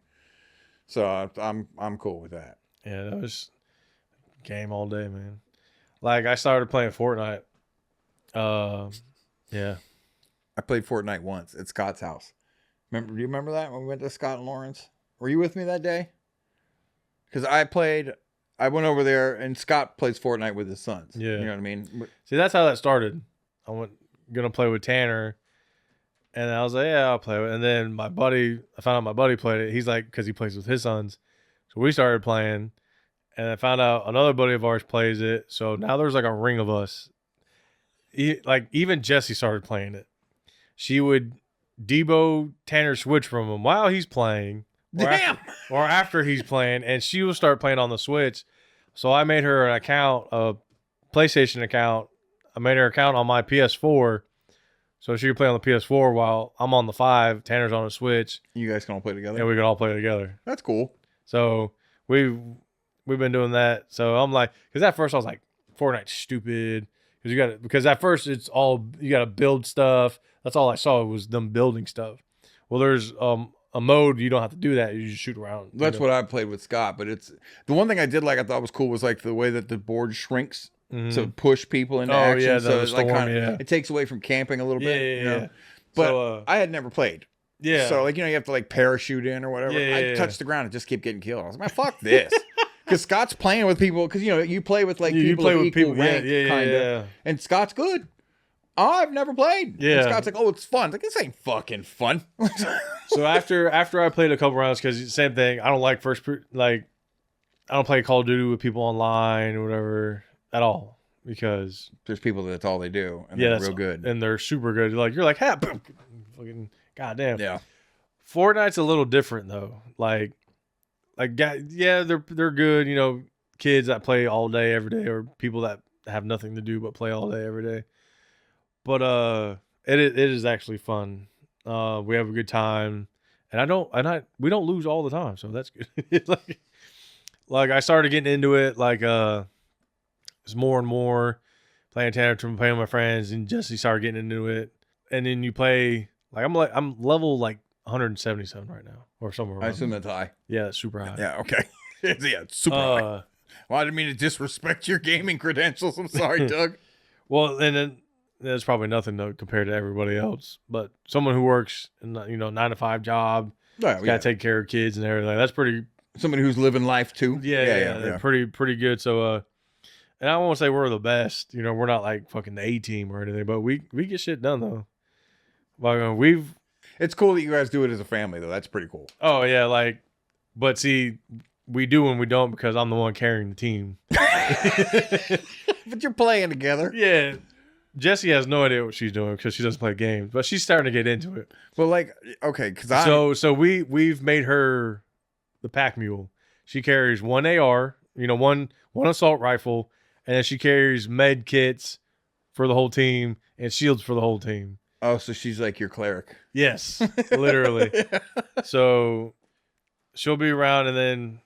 So I'm cool with that. Yeah, that was game all day, man. Like I started playing Fortnite. Yeah. I played Fortnite once at Scott's house. Do you remember that when we went to Scott and Lawrence? Were you with me that day? Because I went over there and Scott plays Fortnite with his sons. Yeah. You know what I mean? See, that's how that started. I gonna play with Tanner, and I was like, yeah, I'll play with it. And then I found out my buddy played it. He's like, because he plays with his sons. So we started playing, and I found out another buddy of ours plays it. So now there's like a ring of us. Like even Jessie started playing it. She would Debo Tanner switch from him while he's playing. Or after he's playing, and she will start playing on the Switch. So I made her an account, a PlayStation account. I made her account on my PS4, so she could play on the PS4 while I'm on the 5. Tanner's on the Switch. You guys can all play together. And we can all play together. That's cool. So we've been doing that. So I'm like, because at first I was like, Fortnite's stupid. Because at first it's all you got to build stuff. That's all I saw was them building stuff. Well, there's a mode you don't have to do that. You just shoot around. That's what I played with Scott. But it's the one thing I did like. I thought was cool was like the way that the board shrinks to push people into action. Yeah, so it's like it takes away from camping a little bit. Yeah. But so, I had never played. Yeah. So like you have to like parachute in or whatever. I touched the ground and just keep getting killed. I was like, man, fuck this. Because Scott's playing with people. Because you play with like people of equal rank, kind of. And Scott's good. I've never played. Yeah. And Scott's like, oh, it's fun. Like, this ain't fucking fun. So after I played a couple rounds, because same thing, I don't like I don't play Call of Duty with people online or whatever at all, because there's people that's all they do, and they're real good, and they're super good. You're like, ha, boom, fucking goddamn. Yeah. Fortnite's a little different though. Like yeah, they're good. Kids that play all day every day, or people that have nothing to do but play all day every day. But it is actually fun. We have a good time, and we don't lose all the time, so that's good. like I started getting into it, it's more and more playing Tantrum, playing with my friends, and Jesse started getting into it. And then you play I'm level 177 right now, or somewhere. I assume that's high. Yeah, that's super high. Yeah, okay. Yeah, it's super high. Well, I didn't mean to disrespect your gaming credentials. I'm sorry, Doug. Well, and then there's probably nothing though compared to everybody else. But someone who works in 9-to-5 job, got to take care of kids and everything. That's pretty. Somebody who's living life too. Yeah. Pretty good. So, and I won't say we're the best. We're not like fucking the A team or anything, but we get shit done though. It's cool that you guys do it as a family though. That's pretty cool. Oh yeah, but see, we do and we don't because I'm the one carrying the team. But you're playing together. Yeah. Jessie has no idea what she's doing because she doesn't play games, but she's starting to get into it. Well, like, okay, because so we've made her the pack mule. She carries one AR, one assault rifle, and then she carries med kits for the whole team and shields for the whole team. Oh, so she's like your cleric. Yes, literally. Yeah. So she'll be around, and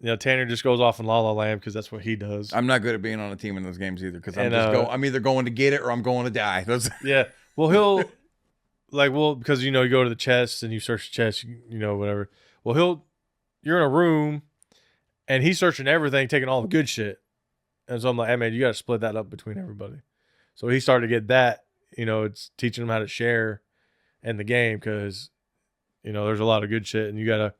then Tanner just goes off in La La Land because that's what he does. I'm not good at being on a team in those games either because I'm either going to get it or I'm going to die. Yeah. Well, he'll because you go to the chest and you search the chest, whatever. Well, you're in a room, and he's searching everything, taking all the good shit. And so I'm like, hey man, you got to split that up between everybody. So he started to get that. It's teaching him how to share in the game because, there's a lot of good shit, and you gotta.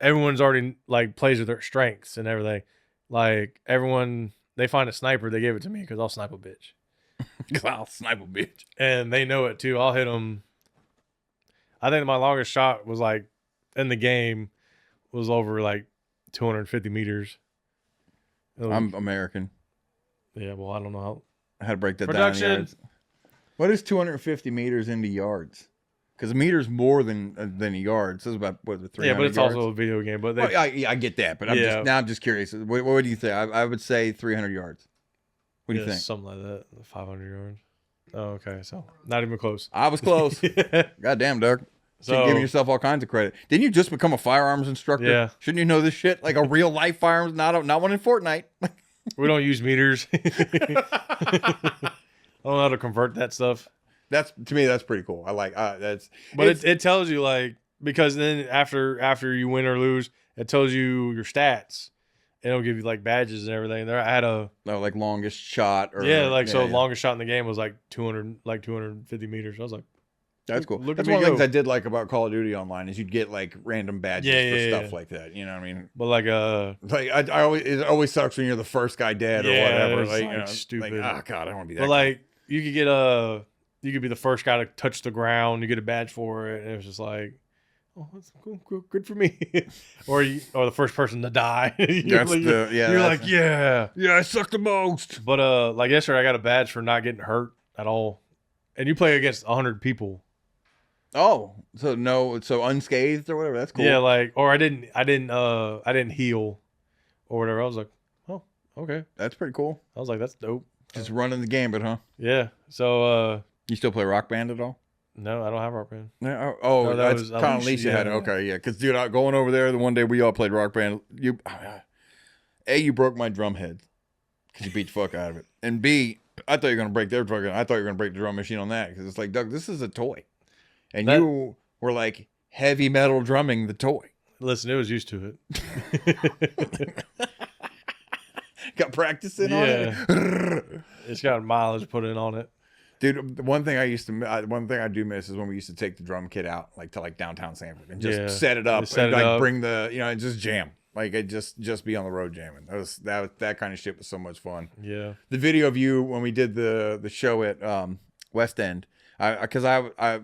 Everyone's already like plays with their strengths and everything. Like everyone, they find a sniper, they give it to me because I'll snipe a bitch. I'll snipe a bitch, and they know it too. I'll hit them. I think my longest shot was like in the game was over like 250 meters. I'm American. Yeah, well, I don't know how. I had to break that down in yards. What is 250 meters into yards? Because a meter's more than a yard. So it's about, what is it, 300 Yeah, but it's yards? also a video game. But I get that. But I'm just curious. What do you think? I would say 300 yards. What do you think? Something like that. 500 yards. Oh, okay. So not even close. I was close. Goddamn, Doug. So you're giving yourself all kinds of credit. Didn't you just become a firearms instructor? Yeah. Shouldn't you know this shit? Like a real life firearms, not one in Fortnite. We don't use meters. I don't know how to convert that stuff. To me, that's pretty cool. I like that's. But it tells you like because then after you win or lose, it tells you your stats. It'll give you like badges and everything. There, I had like longest shot. Longest shot in the game was like 250 meters. I was like, that's cool. That's one of the things I did like about Call of Duty Online is you'd get like random badges for stuff like that. You know what I mean? But like it always sucks when you're the first guy dead or whatever. Like stupid. Like, oh god, I don't want to be that. But like you could get you could be the first guy to touch the ground. You get a badge for it, and it was just like, oh, that's cool, good for me. or the first person to die. You're like, yeah, I suck the most. But like yesterday, I got a badge for not getting hurt at all, and you play against 100 people. Oh, so unscathed or whatever. That's cool. Yeah, or I didn't heal or whatever. I was like, oh, okay, that's pretty cool. I was like, that's dope. Just running the gambit, huh? Yeah. So you still play Rock Band at all? No, I don't have Rock Band. No, that's kind of Alicia had it. Okay, yeah. Because dude, going over there the one day we all played Rock Band. You broke my drum head because you beat the fuck out of it, and B, I thought you were gonna break their drum. I thought you were gonna break the drum machine on that because it's like, Doug, this is a toy. And you were like heavy metal drumming the toy. Listen, it was used to it. Got practice in on it. It's got mileage put in on it. Dude, one thing I do miss is when we used to take the drum kit out to downtown Sanford and just set it up and bring the and just jam. Like it just be on the road jamming. That kind of shit was so much fun. Yeah. The video of you when we did the show at West End. Because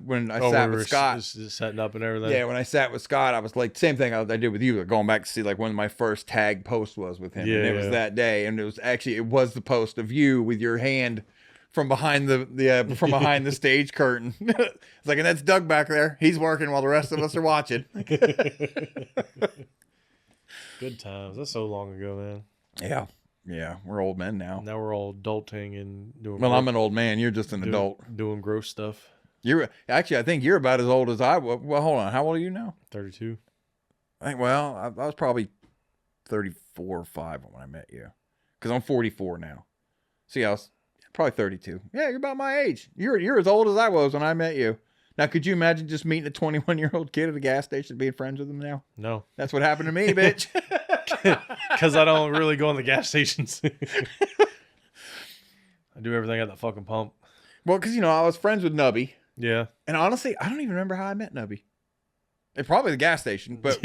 when I sat with Scott, just setting up and everything. Yeah, when I sat with Scott, I was like, same thing I did with you, going back to see like when my first tag post was with him. Yeah, and it was that day, and it was the post of you with your hand from behind the stage curtain. It's like, and that's Doug back there. He's working while the rest of us are watching. Good times. That's so long ago, man. Yeah. Yeah, we're old men now. Now we're all adulting and doing. Well, I'm an old man. You're just an adult doing gross stuff. I think you're about as old as I was. Well, hold on. How old are you now? 32. I was probably 34 or 5 when I met you, because I'm 44 now. See, I was probably 32. Yeah, you're about my age. You're as old as I was when I met you. Now, could you imagine just meeting a 21-year-old kid at a gas station and being friends with him now? No. That's what happened to me, bitch. Because I don't really go in the gas stations. I do everything at the fucking pump. Well, because, I was friends with Nubby. Yeah. And honestly, I don't even remember how I met Nubby. It's probably the gas station, but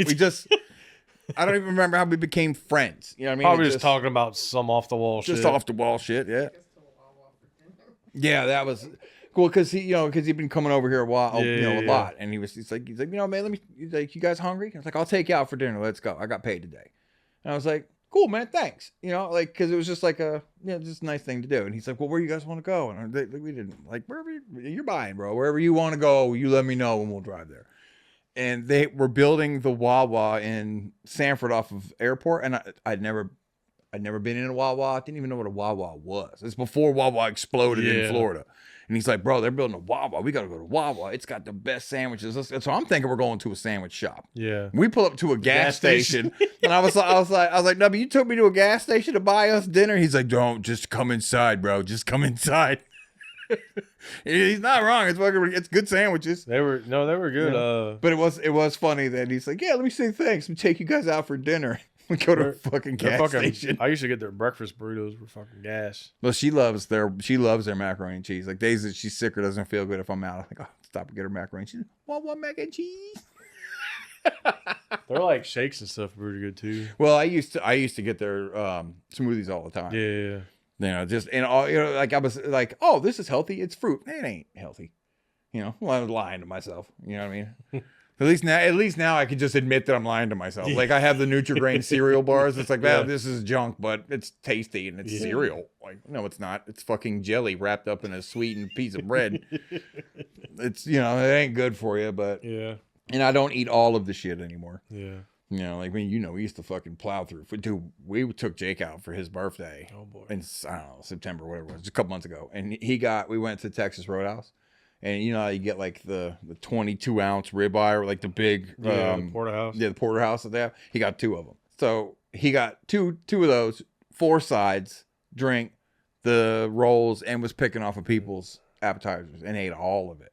I don't even remember how we became friends. You know what I mean? Probably just talking about some off-the-wall shit. Just off-the-wall shit, yeah. Yeah, that was cool because he'd been coming over here a while, a Yeah. lot, and he's like, man, he's like, you guys hungry? I was like, I'll take you out for dinner. Let's go. I got paid today, and I was like, cool, man, thanks. Like because it was just like just a nice thing to do. And he's like, well, where you guys want to go? And we didn't like wherever you're buying, bro. Wherever you want to go, you let me know and we'll drive there. And they were building the Wawa in Sanford off of airport, and I'd never been in a Wawa. I didn't even know what a Wawa was. It's before Wawa exploded in Florida. And he's like, bro, they're building a Wawa. We got to go to Wawa. It's got the best sandwiches. So I'm thinking we're going to a sandwich shop. Yeah. We pull up to a gas station, and I was like, no, but you took me to a gas station to buy us dinner. He's like, don't, just come inside, bro. Just come inside. He's not wrong. It's good sandwiches. They were good. Yeah. But it was funny that he's like, yeah, let me say thanks. Let me take you guys out for dinner. We go to a fucking gas station. I used to get their breakfast burritos for fucking gas. Well, she loves their macaroni and cheese. Like days that she's sick or doesn't feel good, if I'm out, I'm like, oh, stop and get her macaroni and cheese. Want mac and cheese? They're like shakes and stuff pretty good too. Well, I used to get their smoothies all the time. Yeah. Like I was like, oh, this is healthy. It's fruit. It ain't healthy. Well, I was lying to myself. You know what I mean? At least now I can just admit that I'm lying to myself. Like I have the Nutri-Grain cereal bars. It's like, this is junk, but it's tasty and it's cereal. Like, no, it's not. It's fucking jelly wrapped up in a sweetened piece of bread. It's, it ain't good for you, but and I don't eat all of the shit anymore. Yeah. Like we used to fucking plow through. Dude, we took Jake out for his birthday. Oh boy. In, I don't know, September, whatever it was, just a couple months ago. And we went to Texas Roadhouse. And you get like the 22-ounce ribeye or like the big the porterhouse. Yeah, the porterhouse that they have. He got 2 of them. So he got two of those, 4 sides, drink, the rolls, and was picking off of people's appetizers and ate all of it.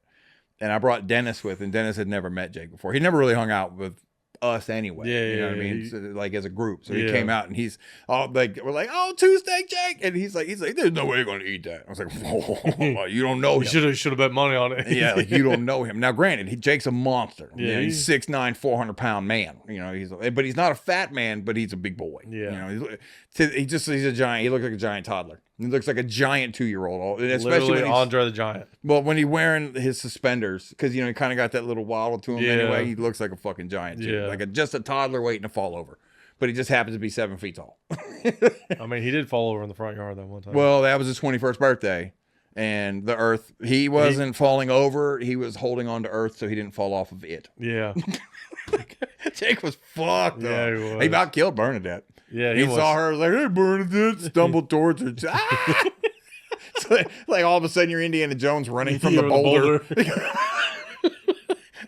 And I brought Dennis with, and Dennis had never met Jake before. He never really hung out with us anyway. You know what I mean? So, like as a group. So he came out and he's all like, we're like, oh, Tuesday, Jake. And he's like, there's no way you're going to eat that. I was like, whoa, you don't know him. You should have bet money on it. Yeah, like you don't know him. Now, granted, Jake's a monster. Yeah, he's 6'9", 400-pound man. But he's not a fat man, but he's a big boy. Yeah. He's a giant. He looks like a giant toddler. He looks like a giant 2-year-old. Especially when Andre the Giant. Well, when he's wearing his suspenders, because he kind of got that little waddle to him anyway. He looks like a fucking giant too. Like just a toddler waiting to fall over. But he just happens to be 7 feet tall. I mean, he did fall over in the front yard that one time. Well, that was his 21st birthday. And the earth, he wasn't falling over. He was holding on to earth so he didn't fall off of it. Yeah. Jake was fucked up. Yeah, he was. He about killed Bernadette. Yeah, he saw her like, hey, Bernadette, stumbled towards her. Ah! It's like all of a sudden you're Indiana Jones running from the boulder.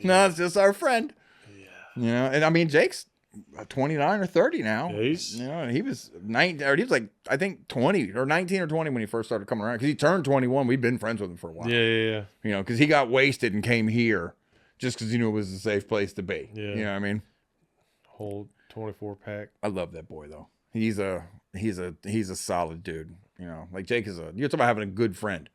No, it's just our friend. Yeah. And I mean, Jake's 29 or 30 now. Yeah, he was 19, or he was like, I think 20 or 19 or 20 when he first started coming around. Because he turned 21. We've been friends with him for a while. Yeah. Because he got wasted and came here just because he knew it was a safe place to be. Yeah. You know what I mean? Whole 24-pack. I love that boy though. He's a solid dude. Like Jake you're talking about having a good friend.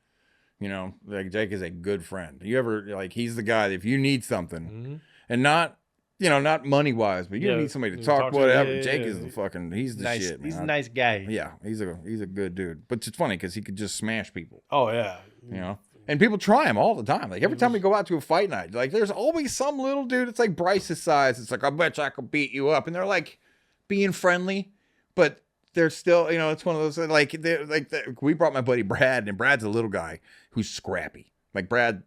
Like Jake is a good friend. You ever like he's the guy that if you need something and not not money wise, but you need somebody to talk whatever. Jake is the fucking he's the nice, shit, man. He's a nice guy. Yeah, he's a good dude. But it's funny because he could just smash people. Oh yeah. And people try him all the time. Like every time we go out to a fight night, like there's always some little dude. It's like Bryce's size. It's like I bet you I could beat you up, and they're like being friendly, but they're still it's one of those we brought my buddy Brad, and Brad's a little guy who's scrappy. Like Brad,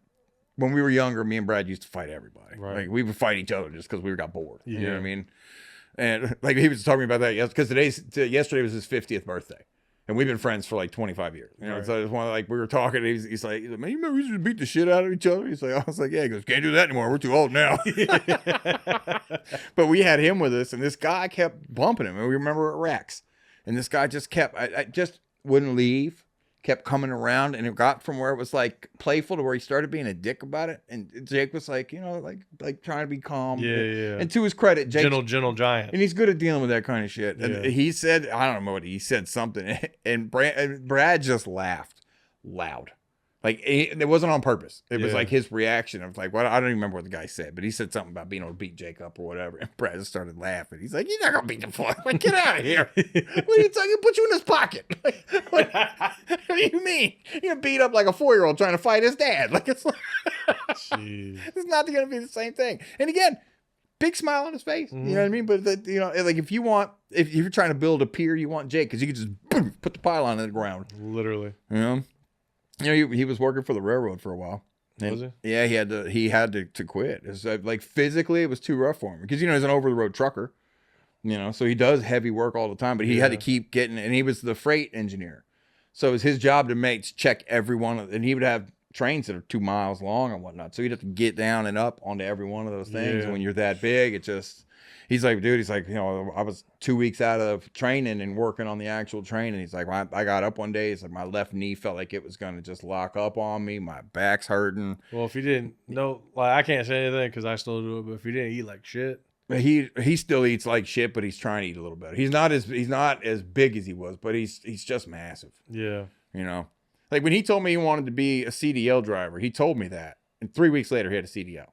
when we were younger, me and Brad used to fight everybody. Right. Like we would fight each other just because we got bored. Yeah. You know what I mean? And like he was talking about that because yesterday was his 50th birthday. And we've been friends for like 25 years. Right. So it's one like we were talking. He's like, man, you remember we used to beat the shit out of each other? I was like, yeah. He goes, can't do that anymore. We're too old now. But we had him with us, and this guy kept bumping him. And we remember at Rex, and this guy just kept, I just wouldn't leave. Kept coming around, and it got from where it was like playful to where he started being a dick about it. And Jake was like, like ttrying to be calm. Yeah. And to his credit, Jake, gentle giant, and he's good at dealing with that kind of shit. Yeah. And he said, I don't know what he said something, and Brad just laughed loud. Like, it wasn't on purpose. It was Yeah. like his reaction of like, what, I don't even remember what the guy said, but he said something about being able to beat Jake up or whatever. And Brad just started laughing. He's like, you're not going to beat the fuck. Like, get out of here. What are you talking? Put you in his pocket. Like, what do you mean? You're going to beat up like a 4-year-old trying to fight his dad. Like, it's like, it's not going to be the same thing. And again, big smile on his face. You know what I mean? But, you know, like if you're trying to build a pier, you want Jake, because you can just boom, put the pylon in the ground. Literally. You know? You know, he was working for the railroad for a while. Was he? Yeah, he had to quit. It's like physically, it was too rough for him because, you know, he's an over the road trucker. You know, so he does heavy work all the time, but he had to keep getting, and he was the freight engineer, so it was his job to check every one of, and he would have trains that are 2 miles long and whatnot, so he'd have to get down and up onto every one of those things. And when you're that big, it just. He's like, dude, you know, I was 2 weeks out of training and working on the actual train. And he's like, well, I got up one day. He's like, my left knee felt like it was going to just lock up on me. My back's hurting. Well, if he didn't, I can't say anything because I still do it. But if he didn't eat like shit. He still eats like shit, but he's trying to eat a little better. He's not as big as he was, but he's just massive. Yeah. You know, like when he told me he wanted to be a CDL driver, he told me that. And 3 weeks later, he had a CDL.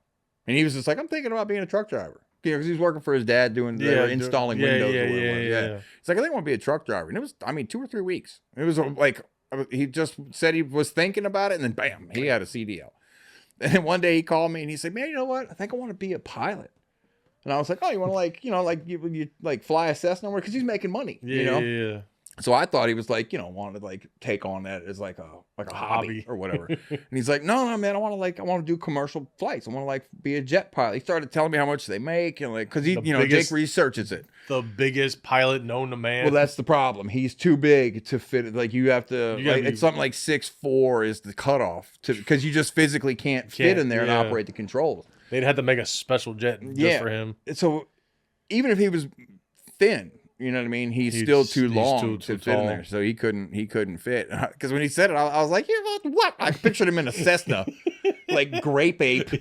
And he was just like, I'm thinking about being a truck driver. You know, because he was working for his dad installing windows or whatever. Yeah. He's like, I think I want to be a truck driver. And it was, 2 or 3 weeks. It was like, he just said he was thinking about it, and then bam, he had a CDL. And then one day he called me and he said, man, you know what? I think I want to be a pilot. And I was like, oh, you want to you fly a Cessna? Because he's making money, you know? Yeah. So I thought he was like, you know, wanted to like take on that as like a hobby or whatever. And he's like, no, man, I want to do commercial flights. I want to like be a jet pilot. He started telling me how much they make, and like, cause Jake researches it. The biggest pilot known to man. Well, that's the problem. He's too big to fit. Like you have to, it's something like 6'4" is the cutoff because you just physically can't fit in there and operate the controls. They'd have to make a special jet just for him. So even if he was thin, you know what I mean? He's still too long to fit in there, so he couldn't fit. Because when he said it, I was like, "Yeah, what?" I pictured him in a Cessna, like grape ape.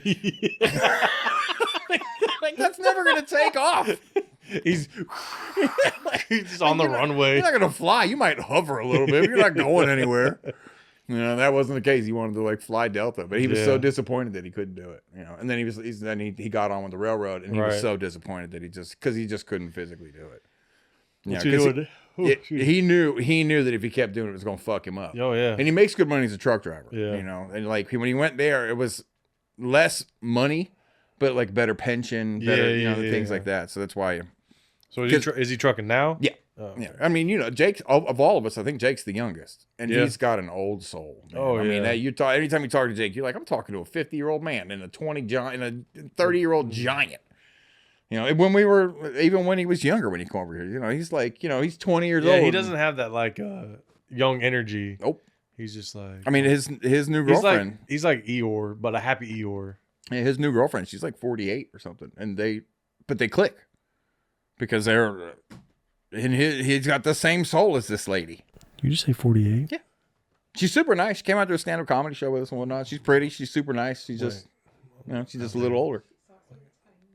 Like that's never gonna take off. He's just on the runway. You're not gonna fly. You might hover a little bit, but you're not going anywhere. You know, that wasn't the case. He wanted to like fly Delta, but he was so disappointed that he couldn't do it. You know, and then he got on with the railroad, and he was so disappointed that he just couldn't physically do it. Yeah, he knew that if he kept doing it, it was going to fuck him up. Oh yeah, and he makes good money as a truck driver. Yeah, you know, and like when he went there, it was less money, but like better pension, better things like that. So that's why. So is he trucking now? Yeah. Oh, yeah. I mean, you know, Jake of all of us, I think Jake's the youngest, and he's got an old soul. Man. Oh, I mean, anytime you talk to Jake, you're like, I'm talking to a 50-year-old man and a 30-year-old giant. You know, when he was younger, when he came over here, you know, he's like, you know, he's 20 years old. Yeah, he doesn't have that like young energy. Nope. He's just like. I mean, his new girlfriend. He's like Eeyore, but a happy Eeyore. Yeah, his new girlfriend, she's like 48 or something, and they click because they're, and he's got the same soul as this lady. You just say 48? Yeah. She's super nice. She came out to a stand-up comedy show with us and whatnot. She's pretty. She's super nice. She's just, you know, she's just a little older.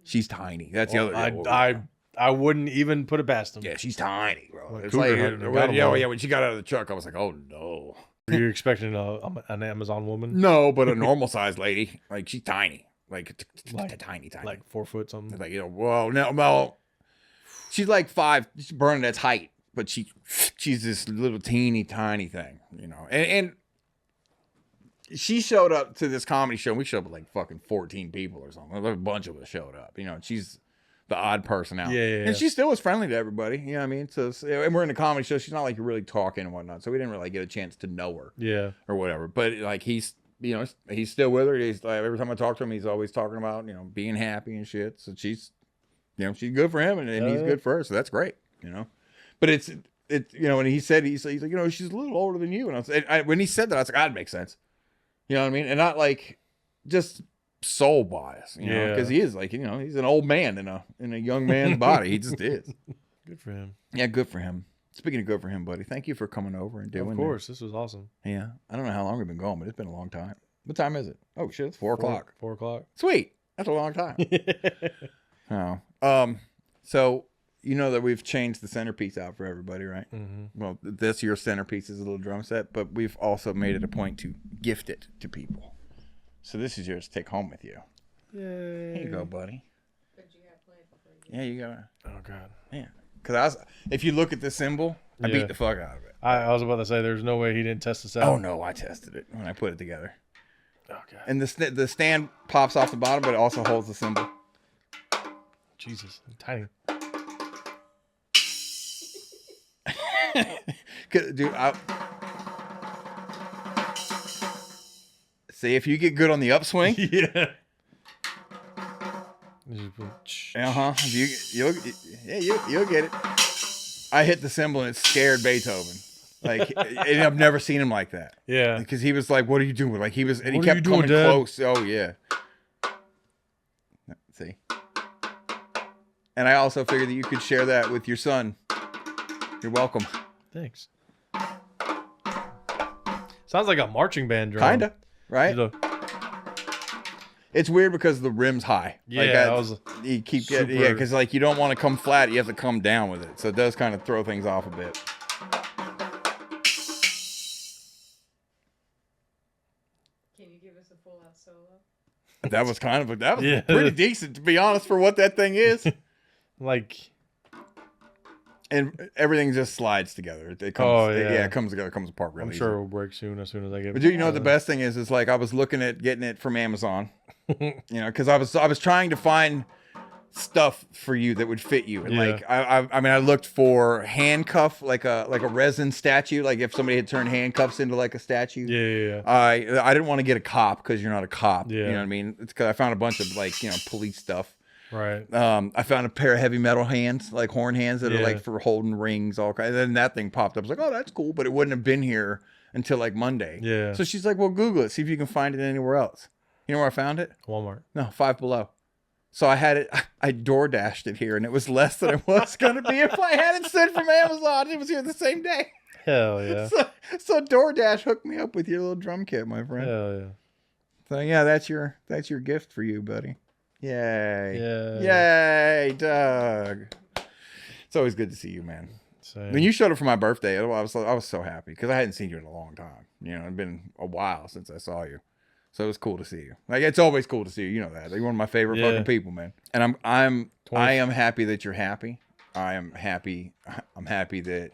She's tiny. That's the other. I wouldn't even put it past him. Yeah, she's tiny, bro. Like it's like, when she got out of the truck, I was like, oh no. Were you expecting an Amazon woman? No, but a normal sized lady. Like she's tiny, like tiny, like 4 foot something. Like, you know, well, she's like 5. She's Bernadette's height, but she's this little teeny tiny thing, you know, and. She showed up to this comedy show. And we showed up with like fucking 14 people or something. A bunch of us showed up. You know, she's the odd person out. Yeah. And she still was friendly to everybody. You know what I mean? So, and we're in a comedy show. She's not like really talking and whatnot. So we didn't really get a chance to know her. Yeah. Or whatever. But like he's still with her. He's like, every time I talk to him, he's always talking about, you know, being happy and shit. So she's good for him and he's good for her. So that's great, you know. But it's you know, when he's like, you know, she's a little older than you. And when he said that, I was like, that makes sense. You know what I mean? And not like just soul bias, you know, because he is like, you know, he's an old man in a young man's body. He just is. Good for him. Yeah, good for him. Speaking of good for him, buddy, thank you for coming over and doing Of course, this was awesome. Yeah. I don't know how long we've been going, but it's been a long time. What time is it? Oh, shit, it's 4 o'clock. 4 o'clock. Sweet. That's a long time. So you know that we've changed the centerpiece out for everybody, right? Mm-hmm. Well, this year's centerpiece is a little drum set, but we've also made it a point to gift it to people. So this is yours to take home with you. Yay. Here you go, buddy. What you got planned before you? Yeah, you got it. Oh God. Yeah. Because if you look at the symbol, I beat the fuck out of it. I was about to say, there's no way he didn't test this out. Oh no, I tested it when I put it together. Oh God. And the stand pops off the bottom, but it also holds the symbol. Jesus, tiny. Dude, see, if you get good on the upswing. Yeah. You'll get it. I hit the cymbal and it scared Beethoven. Like, and I've never seen him like that. Yeah. Because he was like, "What are you doing?" Like he kept coming close. Oh yeah. See. And I also figured that you could share that with your son. You're welcome. Thanks. Sounds like a marching band drum. Kinda, right? It's weird because the rim's high. Yeah, you keep getting because like you don't want to come flat, you have to come down with it. So it does kind of throw things off a bit. Can you give us a full out solo? That was pretty decent, to be honest, for what that thing is. Like, and everything just slides together. It comes, it comes together, comes apart really. I'm sure it will break soon as I get. But dude, you know what the best thing is like I was looking at getting it from Amazon, you know, because I was trying to find stuff for you that would fit you, and like I looked for handcuff, like a resin statue, like if somebody had turned handcuffs into like a statue. Yeah. I didn't want to get a cop because you're not a cop. Yeah. You know what I mean? It's because I found a bunch of like police stuff. Right. I found a pair of heavy metal hands, like horn hands that are like for holding rings, all kinds. And then that thing popped up. I was like, oh, that's cool, but it wouldn't have been here until like Monday. Yeah. So she's like, well, Google it, see if you can find it anywhere else. You know where I found it? Walmart. No, Five Below. So I had it. I DoorDashed it here, and it was less than it was going to be if I had it sent from Amazon. It was here the same day. Hell yeah. So DoorDash hooked me up with your little drum kit, my friend. Hell yeah. So yeah, that's your gift for you, buddy. Yay. Yeah. Yay, Doug. It's always good to see you, man. Same. When you showed up for my birthday, I was so happy because I hadn't seen you in a long time. You know, it'd been a while since I saw you. So it was cool to see you. Like, it's always cool to see you. You know that. You're one of my favorite fucking people, man. And I am happy that you're happy. I'm happy that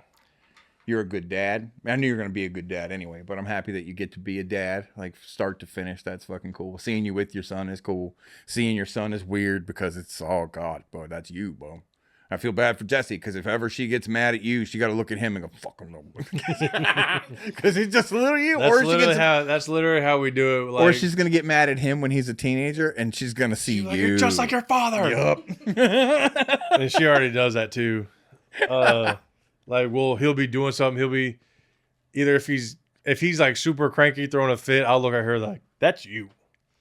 you're a good dad. I knew you were going to be a good dad anyway, but I'm happy that you get to be a dad, like start to finish. That's fucking cool. Seeing you with your son is cool. Seeing your son is weird because it's, oh God, bro, that's you, bro. I feel bad for Jessie because if ever she gets mad at you, she got to look at him and go, fucking no. Because he's just a little you. That's literally how we do it. Like, or she's going to get mad at him when he's a teenager and she's going to see you. Like, you're just like your father. Yup. And she already does that too. Like, he'll be doing something. He'll be either if he's like super cranky throwing a fit, I'll look at her like, that's you.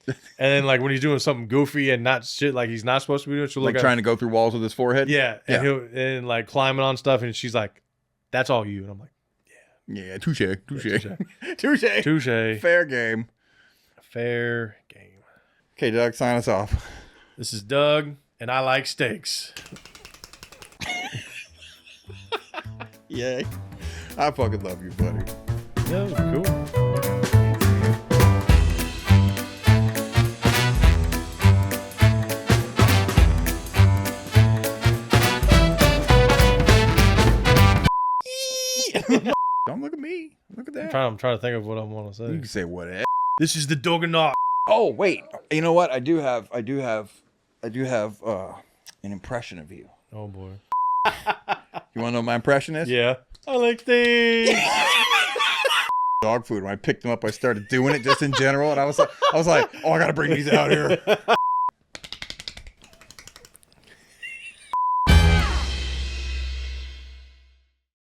And then like when he's doing something goofy and not shit like he's not supposed to be doing, she'll look like trying to go through walls with his forehead. Yeah. And he'll like climbing on stuff and she's like, that's all you. And I'm like, yeah, touche. Fair game. Okay, Doug, sign us off. This is Doug, and I like steaks. Yay. I fucking love you, buddy. Yeah, it was cool. Don't look at me. Look at that. I'm trying to think of what I want to say. You can say whatever. This is the dog and knock. Oh wait, you know what? I do have an impression of you. Oh boy. You want to know what my impression is? Yeah. I like steaks. Dog food. When I picked them up, I started doing it just in general, and I was like, oh, I gotta bring these out here.